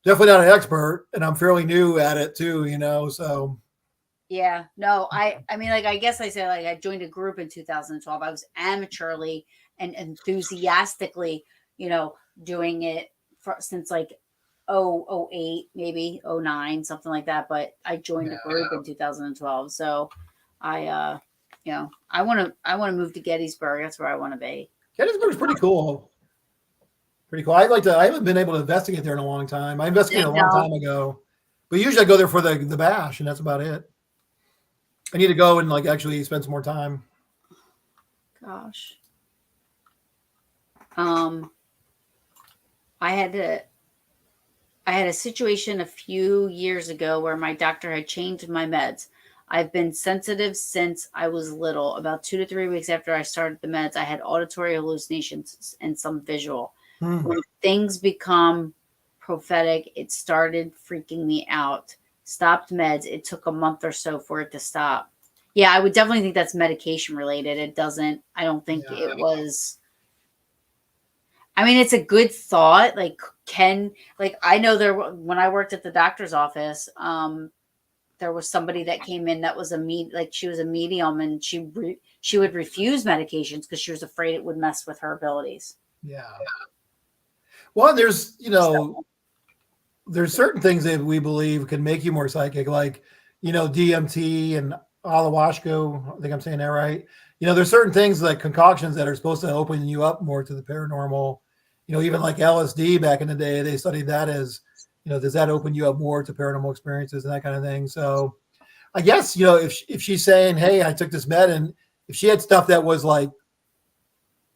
definitely not an expert and I'm fairly new at it too, so. Yeah, no, I mean, like, I guess I said, like, I joined a group in 2012. I was amateurly and enthusiastically, doing it since like 08, maybe 09, something like that. But I joined a group in 2012. So I want to move to Gettysburg. That's where I want to be. Gettysburg's pretty cool. I haven't been able to investigate there in a long time. I investigated a long time ago, but usually I go there for the bash and that's about it. I need to go and actually spend some more time. Gosh. I had a situation a few years ago where my doctor had changed my meds. I've been sensitive since I was little. About 2 to 3 weeks after I started the meds, I had auditory hallucinations and some visual. When things become prophetic, it started freaking me out. Stopped meds. It took a month or so for it to stop. Yeah, I would definitely think that's medication related. I don't think it was. I mean, it's a good thought. Like, I know when I worked at the doctor's office, there was somebody that came in that was she was a medium, and she would refuse medications because she was afraid it would mess with her abilities. Yeah. Well, there's certain things that we believe can make you more psychic, like, DMT and ayahuasca. I think I'm saying that right. There's certain things like concoctions that are supposed to open you up more to the paranormal. Even like LSD back in the day, they studied that as, does that open you up more to paranormal experiences and that kind of thing. So I guess, if she's saying, hey, I took this med, and if she had stuff that was like,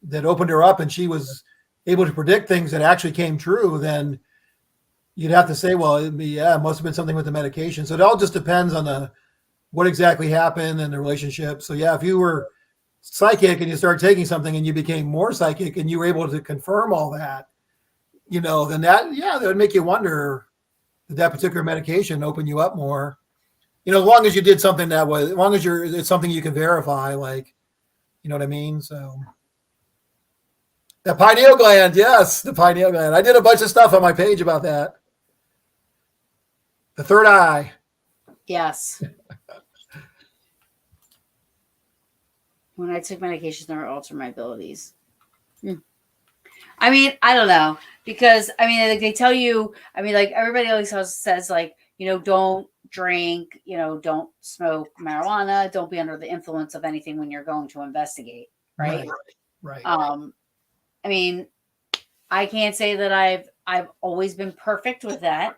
that opened her up and she was able to predict things that actually came true, then you'd have to say, well, it must have been something with the medication. So it all just depends on what exactly happened and the relationship. So yeah, if you were psychic and you started taking something and you became more psychic and you were able to confirm all that, then that would make you wonder, did that particular medication open you up more? As long as you did something as long as it's something you can verify, like, you know what I mean? So the pineal gland, yes, the pineal gland. I did a bunch of stuff on my page about that. The third eye. Yes. When I took medications, never altered my abilities. I mean, I don't know, because like they tell you, like everybody always says like, don't drink, don't smoke marijuana, don't be under the influence of anything when you're going to investigate, right? Right. I mean, I can't say that I've always been perfect with that.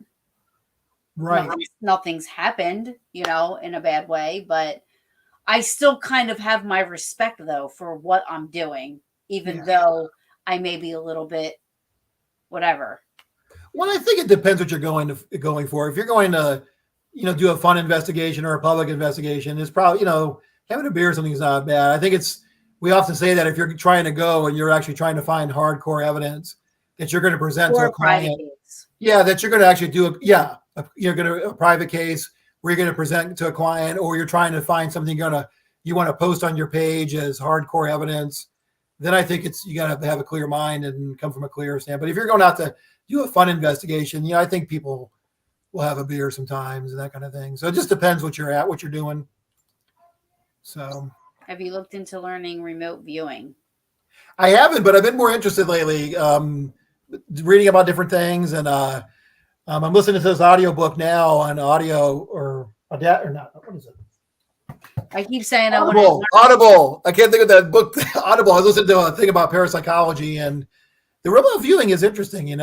Right. Nothing's happened, in a bad way, but I still kind of have my respect though for what I'm doing, even though I may be a little bit whatever. Well, I think it depends what you're going for. If you're going to, do a fun investigation or a public investigation, it's probably, having a beer or something is not bad. I think we often say that if you're trying to go and you're actually trying to find hardcore evidence that you're going to present to a client. Yeah, that you're going to actually do a private case where you're going to present to a client, or you're trying to find something you want to post on your page as hardcore evidence, then I think you got to have a clear mind and come from a clear stand. But if you're going out to do a fun investigation, I think people will have a beer sometimes and that kind of thing. So it just depends what you're doing. So have you looked into learning remote viewing? I haven't, but I've been more interested lately, reading about different things. And I'm listening to this audiobook now on audio or not. What is it? I keep saying Audible. I can't think of that book. Audible. I was listening to a thing about parapsychology, and the remote viewing is interesting, And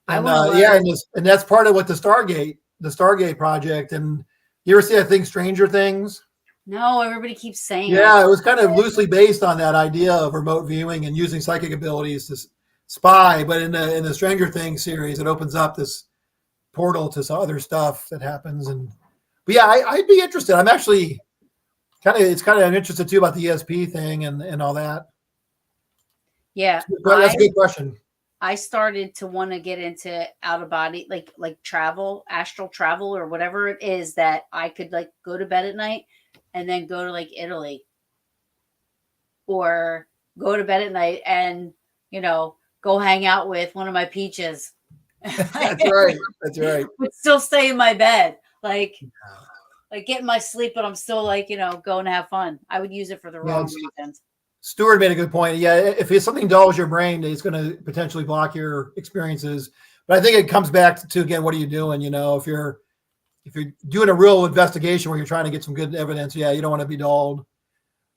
and that's part of what the Stargate project. And you ever see that thing, Stranger Things? No, everybody keeps saying. Yeah, it was kind of loosely based on that idea of remote viewing and using psychic abilities to spy. But in the Stranger Things series, it opens up this portal to some other stuff that happens. But yeah, I'd be interested. I'm actually I'm interested too about the ESP thing and all that. Yeah, that's a good question. I started to want to get into out of body, like travel, astral travel, or whatever it is, that I could like go to bed at night and then go to like Italy, or go to bed at night and go hang out with one of my peaches. That's right. But still stay in my bed, like get my sleep, but I'm still going to have fun. I would use it for the wrong reasons. Stuart made a good point. Yeah, if it's something dulls your brain, it's going to potentially block your experiences. But I think it comes back to again, what are you doing? If you're doing a real investigation where you're trying to get some good evidence, you don't want to be dulled.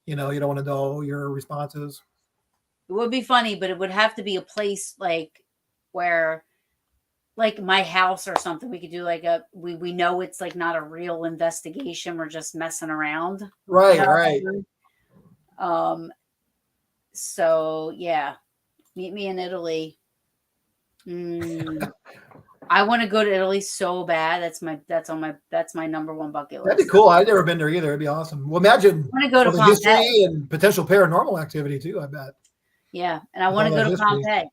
You don't want to dull your responses. It would be funny, but it would have to be a place where my house or something. We could do we know it's not a real investigation. We're just messing around. Right. So yeah, meet me in Italy. I want to go to Italy so bad. That's my number one bucket list. That'd be cool. I've never been there either. It'd be awesome. Well, imagine I want to go to the history and potential paranormal activity too. I bet. Yeah, and I want to go to Pompeii.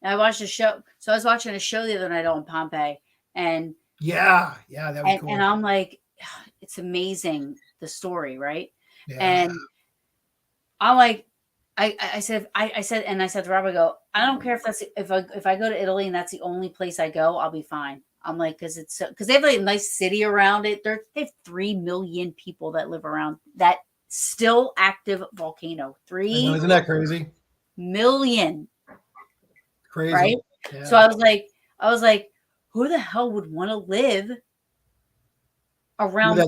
And I watched a show. So I was watching a show the other night on Pompeii, and Yeah, that'd be cool. and I'm like, it's amazing, the story, right? Yeah. And I'm like, I said to Rob, I go, I don't care if I go to Italy and that's the only place I go, I'll be fine. I'm like, because they have like a nice city around it. They have 3 million people that live around that still active volcano. 3 isn't that crazy? million. Crazy. Right? Yeah. So I was like, who the hell would want to live around?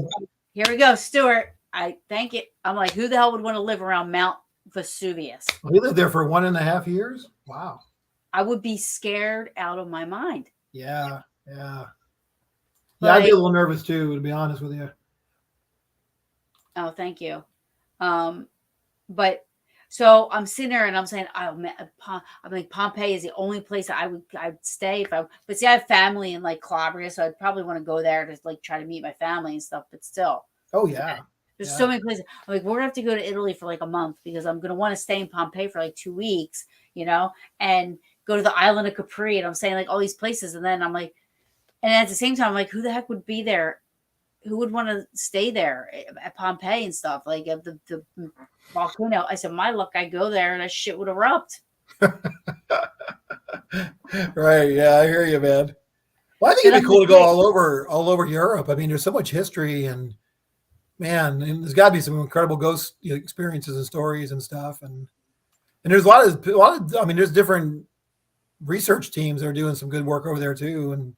Here we go, Stuart. I thank it. I'm like, who the hell would want to live around Mount Vesuvius? Well, he lived there for 1.5 years. Wow. I would be scared out of my mind. Yeah. I'd be a little nervous too, to be honest with you. Oh, thank you. But so I'm sitting there and I'm saying, I'm like, Pompeii is the only place that I'd stay if I. But see, I have family in like Calabria, so I'd probably want to go there to like try to meet my family and stuff. But still. Oh yeah. There's so many places. I'm like, we're gonna have to go to Italy for like a month because I'm gonna want to stay in Pompeii for like 2 weeks, and go to the island of Capri. And I'm saying like all these places, and then I'm like, and at the same time, I'm like, who the heck would be there? Who would want to stay there at Pompeii and stuff? Like the volcano. I said, my luck, I go there and that shit would erupt. Right. Yeah, I hear you, man. Well, I think it'd be cool to go all over Europe. I mean, there's so much history and. Man, and there's got to be some incredible ghost experiences and stories and stuff, and there's a lot of. I mean, there's different research teams that are doing some good work over there too, and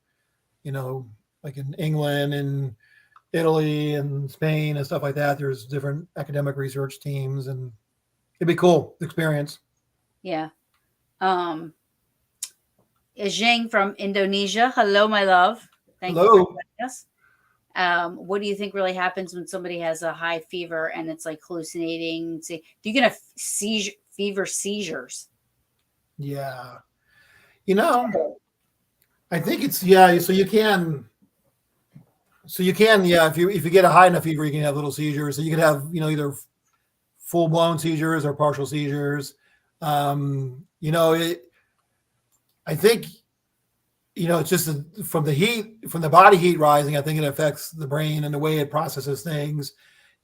like in England and Italy and Spain and stuff like that. There's different academic research teams, and it'd be cool experience. Yeah. Jing from Indonesia. Hello, my love. Thank you for joining us. What do you think really happens when somebody has a high fever and it's like hallucinating? Do you get a fever seizures? Yeah. I think it's, so you can, if you get a high enough fever, you can have little seizures. So you could have, either full blown seizures or partial seizures. I think, it's just from the body heat rising, I think it affects the brain and the way it processes things.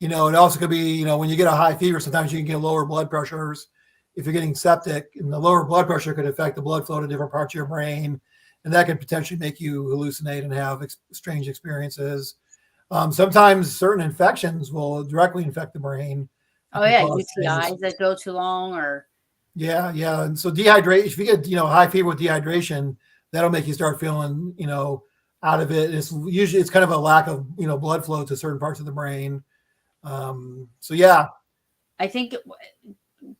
It also could be, when you get a high fever, sometimes you can get lower blood pressures. If you're getting septic, and the lower blood pressure could affect the blood flow to different parts of your brain. And that could potentially make you hallucinate and have strange experiences. Sometimes certain infections will directly infect the brain. Oh yeah, UTIs that go too long or. Yeah. And so dehydration, if you get, high fever with dehydration, that'll make you start feeling, out of it. It's kind of a lack of, blood flow to certain parts of the brain. So yeah. I think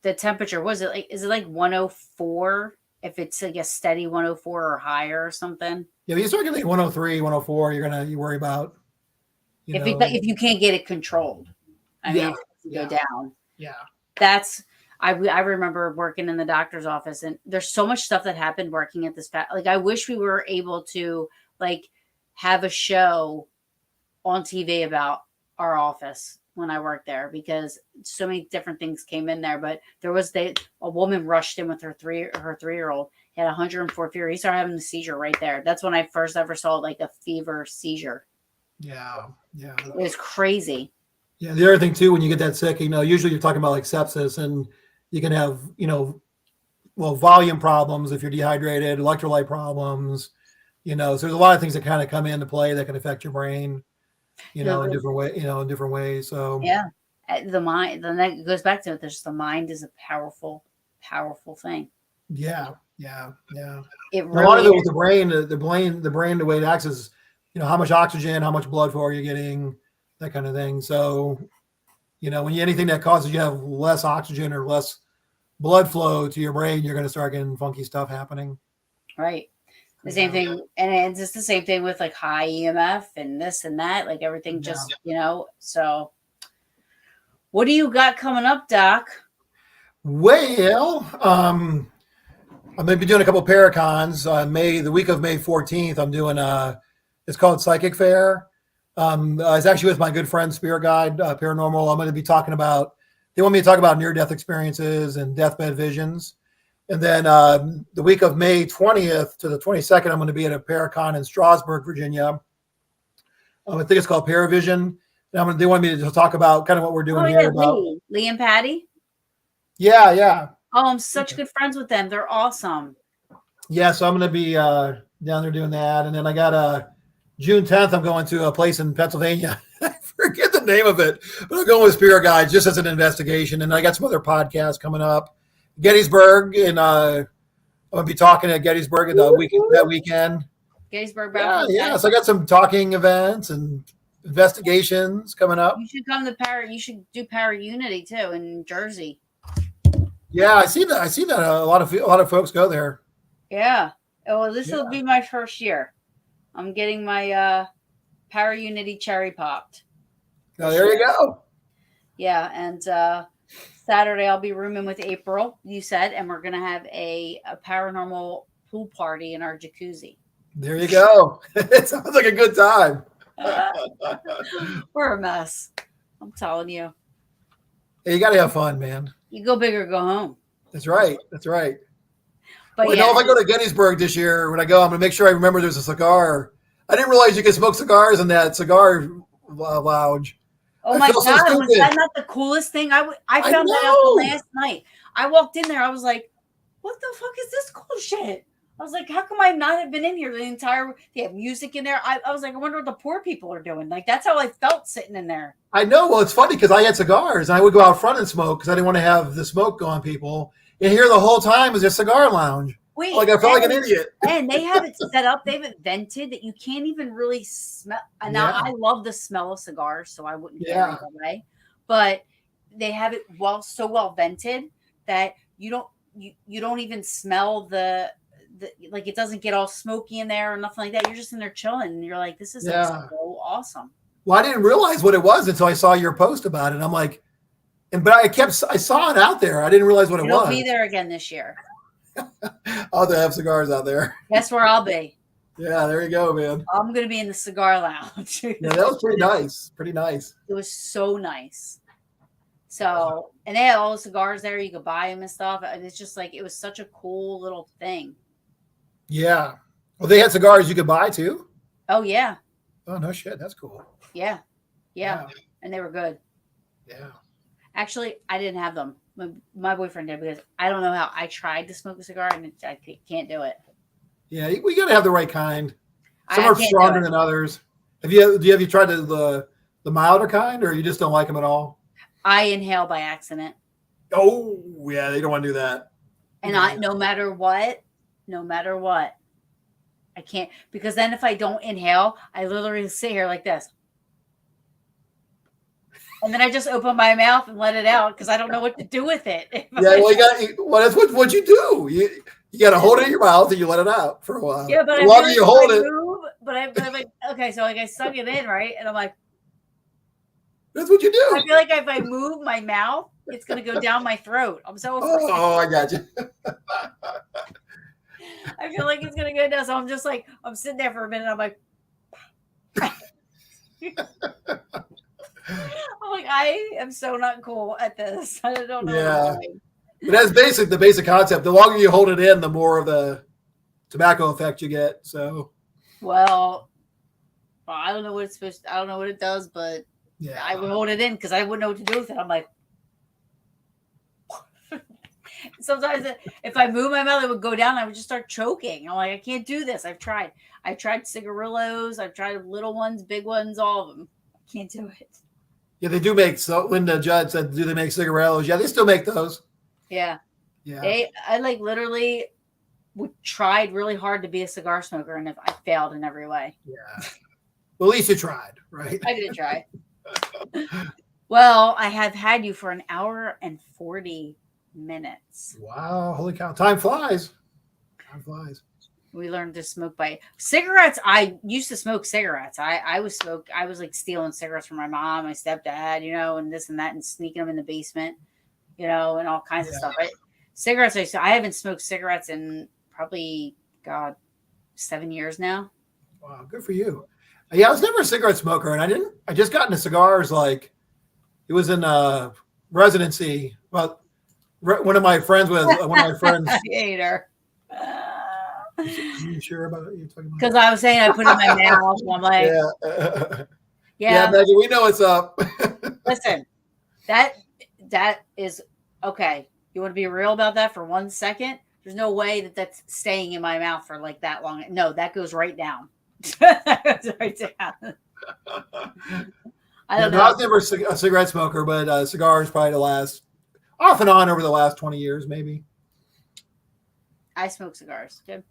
the temperature, is it like 104? If it's like a steady 104 or higher or something. Yeah, but you start getting like 103, 104, you worry about. If you can't get it controlled, go down. Yeah. I remember working in the doctor's office, and there's so much stuff that happened working at this. Like, I wish we were able to like have a show on TV about our office when I worked there, because so many different things came in there. But there was a woman rushed in with her 3-year-old, had 104 fever. He started having a seizure right there. That's when I first ever saw like a fever seizure. Yeah. It was crazy. Yeah. The other thing too, when you get that sick, usually you're talking about like sepsis, and you can have, volume problems if you're dehydrated, electrolyte problems, so there's a lot of things that kind of come into play that can affect your brain, in different ways. So yeah, the mind, then that goes back to it. The mind is a powerful thing. Yeah. It really a lot of it with the brain, the way it acts is, how much oxygen, how much blood flow are you getting, that kind of thing. So, when anything that causes you to have less oxygen or less blood flow to your brain, you're going to start getting funky stuff happening. Right. The same thing. And it's just the same thing with like high EMF and this and that, like everything just, so what do you got coming up, Doc? Well, I'm going to be doing a couple of Paracons. The week of May 14th, I'm doing it's called Psychic Fair. It's actually with my good friend, Spirit Guide, Paranormal. I'm going to be they want me to talk about near-death experiences and deathbed visions. And then the week of May 20th to the 22nd, I'm going to be at a Paracon in Strasburg, Virginia. I think it's called Paravision. And they want me to talk about kind of what we're doing here. Lee and Patty. Yeah, yeah. Oh, I'm such good friends with them. They're awesome. Yeah, so I'm going to be down there doing that. And then I got June 10th, I'm going to a place in Pennsylvania. I forget the name of it, but I'm going with Spirit Guides just as an investigation. And I got some other podcasts coming up. Gettysburg, and I'm going to be talking at Gettysburg that weekend. Gettysburg. Yeah. So I got some talking events and investigations coming up. You should come to You should do Para Unity too in Jersey. Yeah, I see that. A lot of folks go there. Yeah. Well, this will be my first year. I'm getting my Para Unity cherry popped. Oh, there you go. Yeah, and Saturday I'll be rooming with April, you said, and we're gonna have a paranormal pool party in our jacuzzi. There you go. It sounds like a good time. We're a mess. I'm telling you. Hey, you gotta have fun, man. You go big or go home. That's right. But if I go to Gettysburg this year, when I go, I'm gonna make sure I remember there's a cigar. I didn't realize you could smoke cigars in that cigar lounge. Oh my God, was that not the coolest thing? I found that out last night. I walked in there. I was like, what the fuck is this cool shit? I was like, how come I not have been in here the entire? They have music in there. I was like, I wonder what the poor people are doing. Like, that's how I felt sitting in there. I know. Well, it's funny because I had cigars and I would go out front and smoke because I didn't want to have the smoke go on people. And here the whole time is a cigar lounge. Wait, like I felt like an idiot. And they have it set up. They've invented that you can't even really smell. Now I love the smell of cigars, so I wouldn't get it away. But they have it so well vented that you don't even smell the like it doesn't get all smoky in there or nothing like that. You're just in there chilling, and you're like, this is so awesome. Well, I didn't realize what it was until I saw your post about it. I'm like, but I saw it out there. I didn't realize what it was. It'll be there again this year. I'll have to have cigars out there. That's where I'll be. Yeah, there you go, man. I'm going to be in the cigar lounge. Yeah, that was pretty nice. Pretty nice. It was so nice. So, and they had all the cigars there. You could buy them and stuff. And it's just like, it was such a cool little thing. Yeah. Well, they had cigars you could buy too? Oh, yeah. Oh, no shit. That's cool. Yeah. And they were good. Yeah. Actually, I didn't have them. My boyfriend did because I don't know how. I tried to smoke a cigar and I can't do it. Yeah, we got to have the right kind. Some are stronger than others. Have you tried the milder kind, or you just don't like them at all? I inhale by accident. Oh, yeah, they don't want to do that. And no matter what, I can't, because then if I don't inhale, I literally sit here like this. And then I just open my mouth and let it out because I don't know what to do with it. That's what you do. You got to hold it in your mouth and you let it out for a while. Yeah, but the longer you hold it. I'm like, okay, so like I suck it in, right? And I'm like, that's what you do. I feel like if I move my mouth, it's going to go down my throat. I'm so afraid. Oh, I got you. I feel like it's going to go down. So I'm just like, I'm sitting there for a minute. I'm like, I am so not cool at this. I don't know. Yeah. But that's the basic concept. The longer you hold it in, the more of the tobacco effect you get. So, well, I don't know what it's supposed to, I don't know what it does, but yeah, I would hold it in because I wouldn't know what to do with it. I'm like, sometimes if I move my mouth, it would go down. I would just start choking. I'm like, I can't do this. I've tried cigarillos. I've tried little ones, big ones, all of them. I can't do it. Yeah, they do make. So when the judge said, "Do they make cigarillos?" Yeah, they still make those. Yeah. I like literally tried really hard to be a cigar smoker, and I failed in every way. Yeah. Well, at least you tried, right? I did try. Well, I have had you for an hour and 40 minutes. Wow! Holy cow! Time flies. Time flies. We learned to smoke by cigarettes. I used to smoke cigarettes. I was like stealing cigarettes from my mom, my stepdad, and this and that, and sneaking them in the basement, and all kinds of stuff. Right? Cigarettes. I haven't smoked cigarettes in probably 7 years now. Wow, good for you. Yeah, I was never a cigarette smoker, and I just got into cigars like it was in residency about one of my friends was one of my friends. I hate her. Are you sure about what you're talking about? Because I was saying I put it in my mouth. And I'm like, yeah, Maggie, we know what's up. Listen, that is okay. You want to be real about that for 1 second? There's no way that that's staying in my mouth for like that long. No, that goes right down. That goes right down. I don't know. I was never a cigarette smoker, but cigars probably the last, off and on over the last 20 years, maybe. I smoke cigars. Good.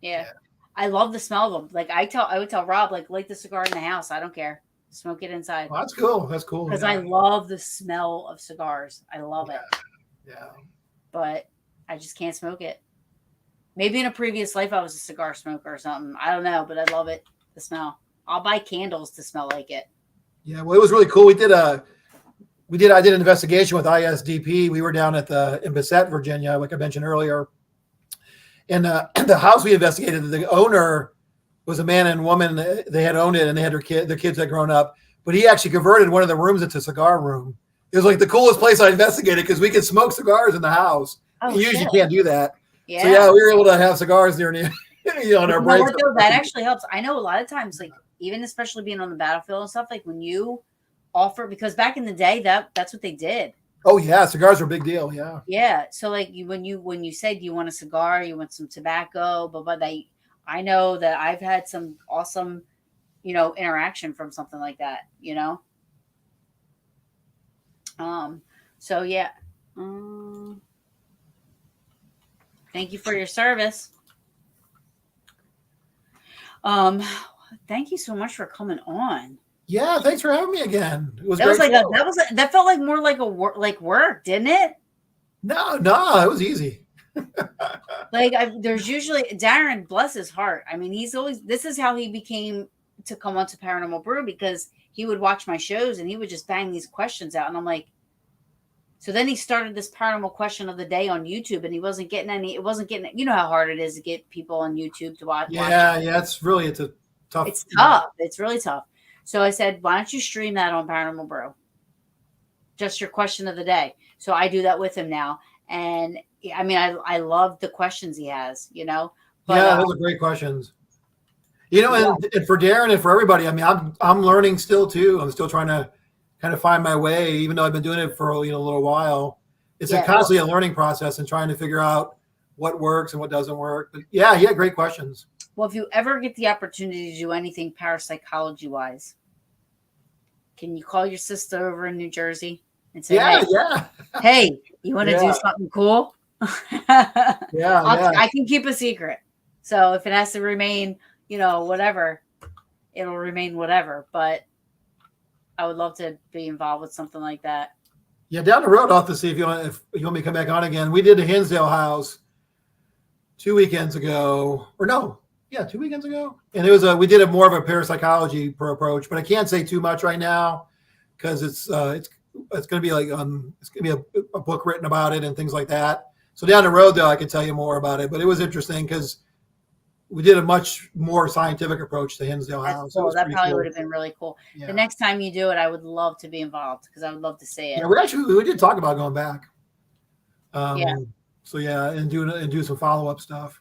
Yeah. I love the smell of them. Like I would tell Rob, like, light the cigar in the house. I don't care. Smoke it inside. Oh, that's cool. That's cool. Because I love the smell of cigars. I love it. Yeah. But I just can't smoke it. Maybe in a previous life I was a cigar smoker or something. I don't know, but I love it. The smell. I'll buy candles to smell like it. Yeah, well, it was really cool. I did an investigation with ISDP. We were down in Bassett, Virginia, like I mentioned earlier. And the house we investigated, the owner was a man and woman. They had owned it, and they had their kids had grown up. But he actually converted one of the rooms into a cigar room. It was like the coolest place I investigated because we could smoke cigars in the house. Oh, you usually can't do that. Yeah. So yeah, we were able to have cigars near on our breaks. That actually helps. I know a lot of times, like even especially being on the battlefield and stuff, like when you offer, because back in the day that's what they did. Oh yeah, cigars are a big deal. Yeah. Yeah. So like when you said you want a cigar, you want some tobacco, but I know that I've had some awesome, interaction from something like that. So yeah. Thank you for your service. Thank you so much for coming on. Yeah, thanks for having me again. It was that felt like more like work, didn't it? No, it was easy. There's usually Darren, bless his heart. I mean, this is how he became to come onto Paranormal Brew, because he would watch my shows and he would just bang these questions out, and I'm like, so then he started this paranormal question of the day on YouTube, and he wasn't getting any. It wasn't getting. You know how hard it is to get people on YouTube to watch. Yeah, it's a tough. It's tough. It's really tough. So I said, why don't you stream that on Paranormal Brew? Just your question of the day. So I do that with him now, and I mean, I love the questions he has. But, those are great questions. And for Darren and for everybody, I mean, I'm learning still too. I'm still trying to kind of find my way, even though I've been doing it for a little while. It's constantly a learning process and trying to figure out what works and what doesn't work. But yeah, great questions. Well, if you ever get the opportunity to do anything parapsychology wise, can you call your sister over in New Jersey and say, hey, you want to do something cool? I can keep a secret. So if it has to remain, whatever, it'll remain whatever. But I would love to be involved with something like that. Yeah, down the road, I'll have to see if you want me to come back on again. We did the Hinsdale house 2 weekends ago, or no, 2 weekends ago, and it was we did more of a parapsychology approach, but I can't say too much right now because it's going to be like it's going to be a book written about it and things like that. So down the road, though, I can tell you more about it. But it was interesting because we did a much more scientific approach to Hinsdale House. Cool. That probably would have been really cool. Yeah. The next time you do it, I would love to be involved because I would love to see it. Yeah, we did talk about going back. So and do some follow-up stuff.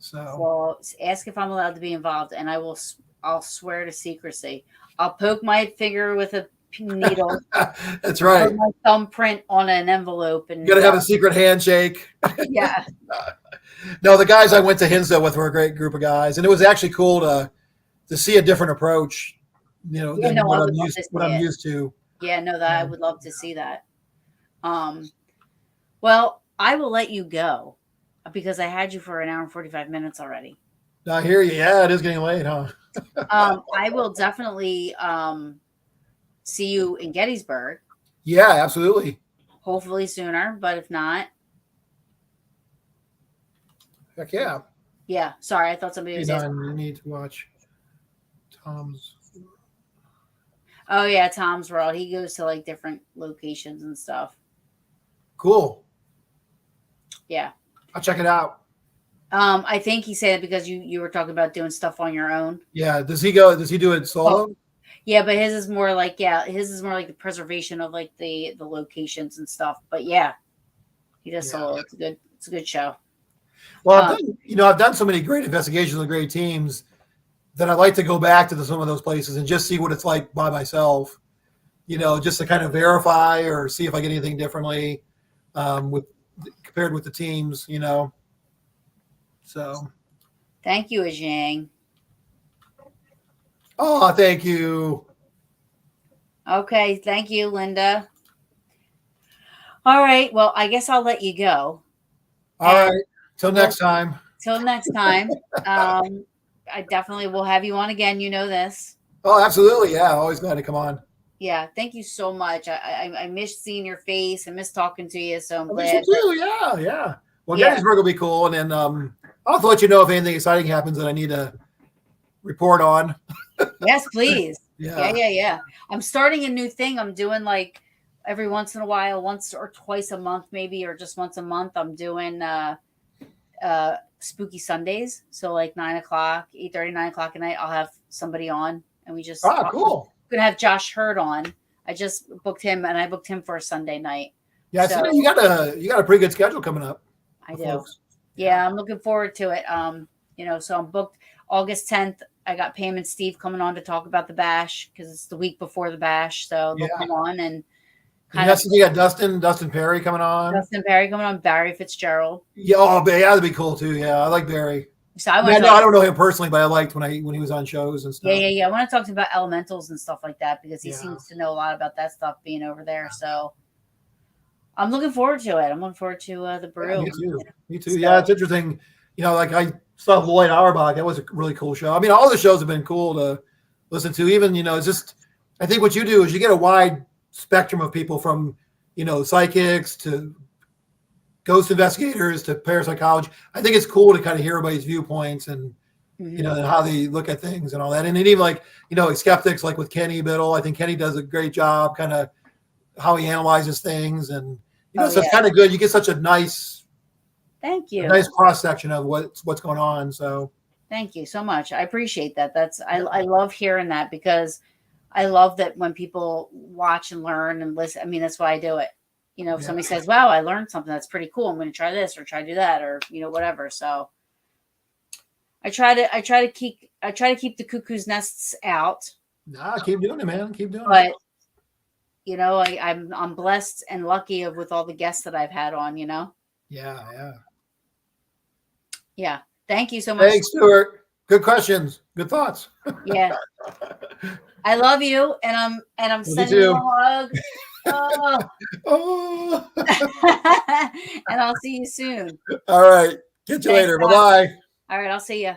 So ask if I'm allowed to be involved, and I'll swear to secrecy. I'll poke my finger with a needle. That's right. Put my thumbprint on an envelope, and you gotta have a secret handshake. Yeah. No, the guys I went to Hinsdale with were a great group of guys, and it was actually cool to see a different approach, than what I'm used to. Yeah, no, I would love to see that. Well, I will let you go because I had you for an hour and 45 minutes already. I hear you. Yeah, it is getting late, huh? I will definitely see you in Gettysburg. Yeah, absolutely. Hopefully sooner, but if not. Heck yeah. Yeah, sorry, I thought somebody was asking. You need to watch Tom's. Oh yeah, Tom's World. He goes to like different locations and stuff. Cool. Yeah. I'll check it out. I think he said it because you were talking about doing stuff on your own. Yeah. Does he do it solo? Oh, yeah, but his is more like the preservation of like the locations and stuff. But yeah. He does solo. It's a good show. Well, I've done so many great investigations with great teams that I'd like to go back to some of those places and just see what it's like by myself, just to kind of verify or see if I get anything differently compared with the teams, So. Thank you, Ajang. Oh, thank you. Okay, thank you, Linda. All right, well, I guess I'll let you go. All right, till next time. Till next time. I definitely will have you on again. You know this. Oh, absolutely. Yeah, always glad to come on. Yeah, thank you so much. I miss seeing your face. I miss talking to you. So I'm I glad. miss you too. Yeah. Well, Gettysburg will be cool, and then I'll have to let you know if anything exciting happens that I need to report on. Yes, please. Yeah. Yeah. I'm starting a new thing. I'm doing like every once in a while, once or twice a month, maybe, or just once a month. I'm doing spooky Sundays. So like 9:00, 8:30, 9:00 at night, I'll have somebody on, and we just cool. I'm gonna have Josh Hurd on. I just booked him, and I booked him for a Sunday night. Yeah, so you got a pretty good schedule coming up. I do. Yeah, I'm looking forward to it. So I'm booked August 10th. I got Pam and Steve coming on to talk about the bash because it's the week before the bash. So they'll come on and you got Dustin Perry coming on. Barry Fitzgerald. Yeah, that'd be cool too. Yeah, I like Barry. So I don't know him personally, but I liked when he was on shows and stuff. Yeah. I want to talk to him about elementals and stuff like that because he seems to know a lot about that stuff being over there. So I'm looking forward to it. I'm looking forward to the brew. Yeah, me too. So, yeah, it's interesting. Like I saw Lloyd Auerbach. That was a really cool show. I mean, all the shows have been cool to listen to. Even, it's just, I think what you do is you get a wide spectrum of people from, psychics to ghost investigators to parapsychology. I think it's cool to kind of hear everybody's viewpoints and, and how they look at things and all that. And then even like skeptics, like with Kenny Biddle, I think Kenny does a great job kind of how he analyzes things. And, so it's kind of good. You get such a nice, thank you. Nice cross section of what's going on. So thank you so much. I appreciate that. I love hearing that because I love that when people watch and learn and listen. I mean, that's why I do it. If somebody says, wow, I learned something that's pretty cool, I'm going to try this or try to do that or, whatever. So I try to keep the cuckoo's nests out. Nah, keep doing it, man. Keep doing it. But, I'm blessed and lucky with all the guests that I've had on, Yeah. Yeah. Thank you so much. Thanks, Stuart. Good questions. Good thoughts. Yeah. I love you, and I'm sending you a hug. Oh. And I'll see you soon. All right. Catch you later. Bye-bye. All right. I'll see you.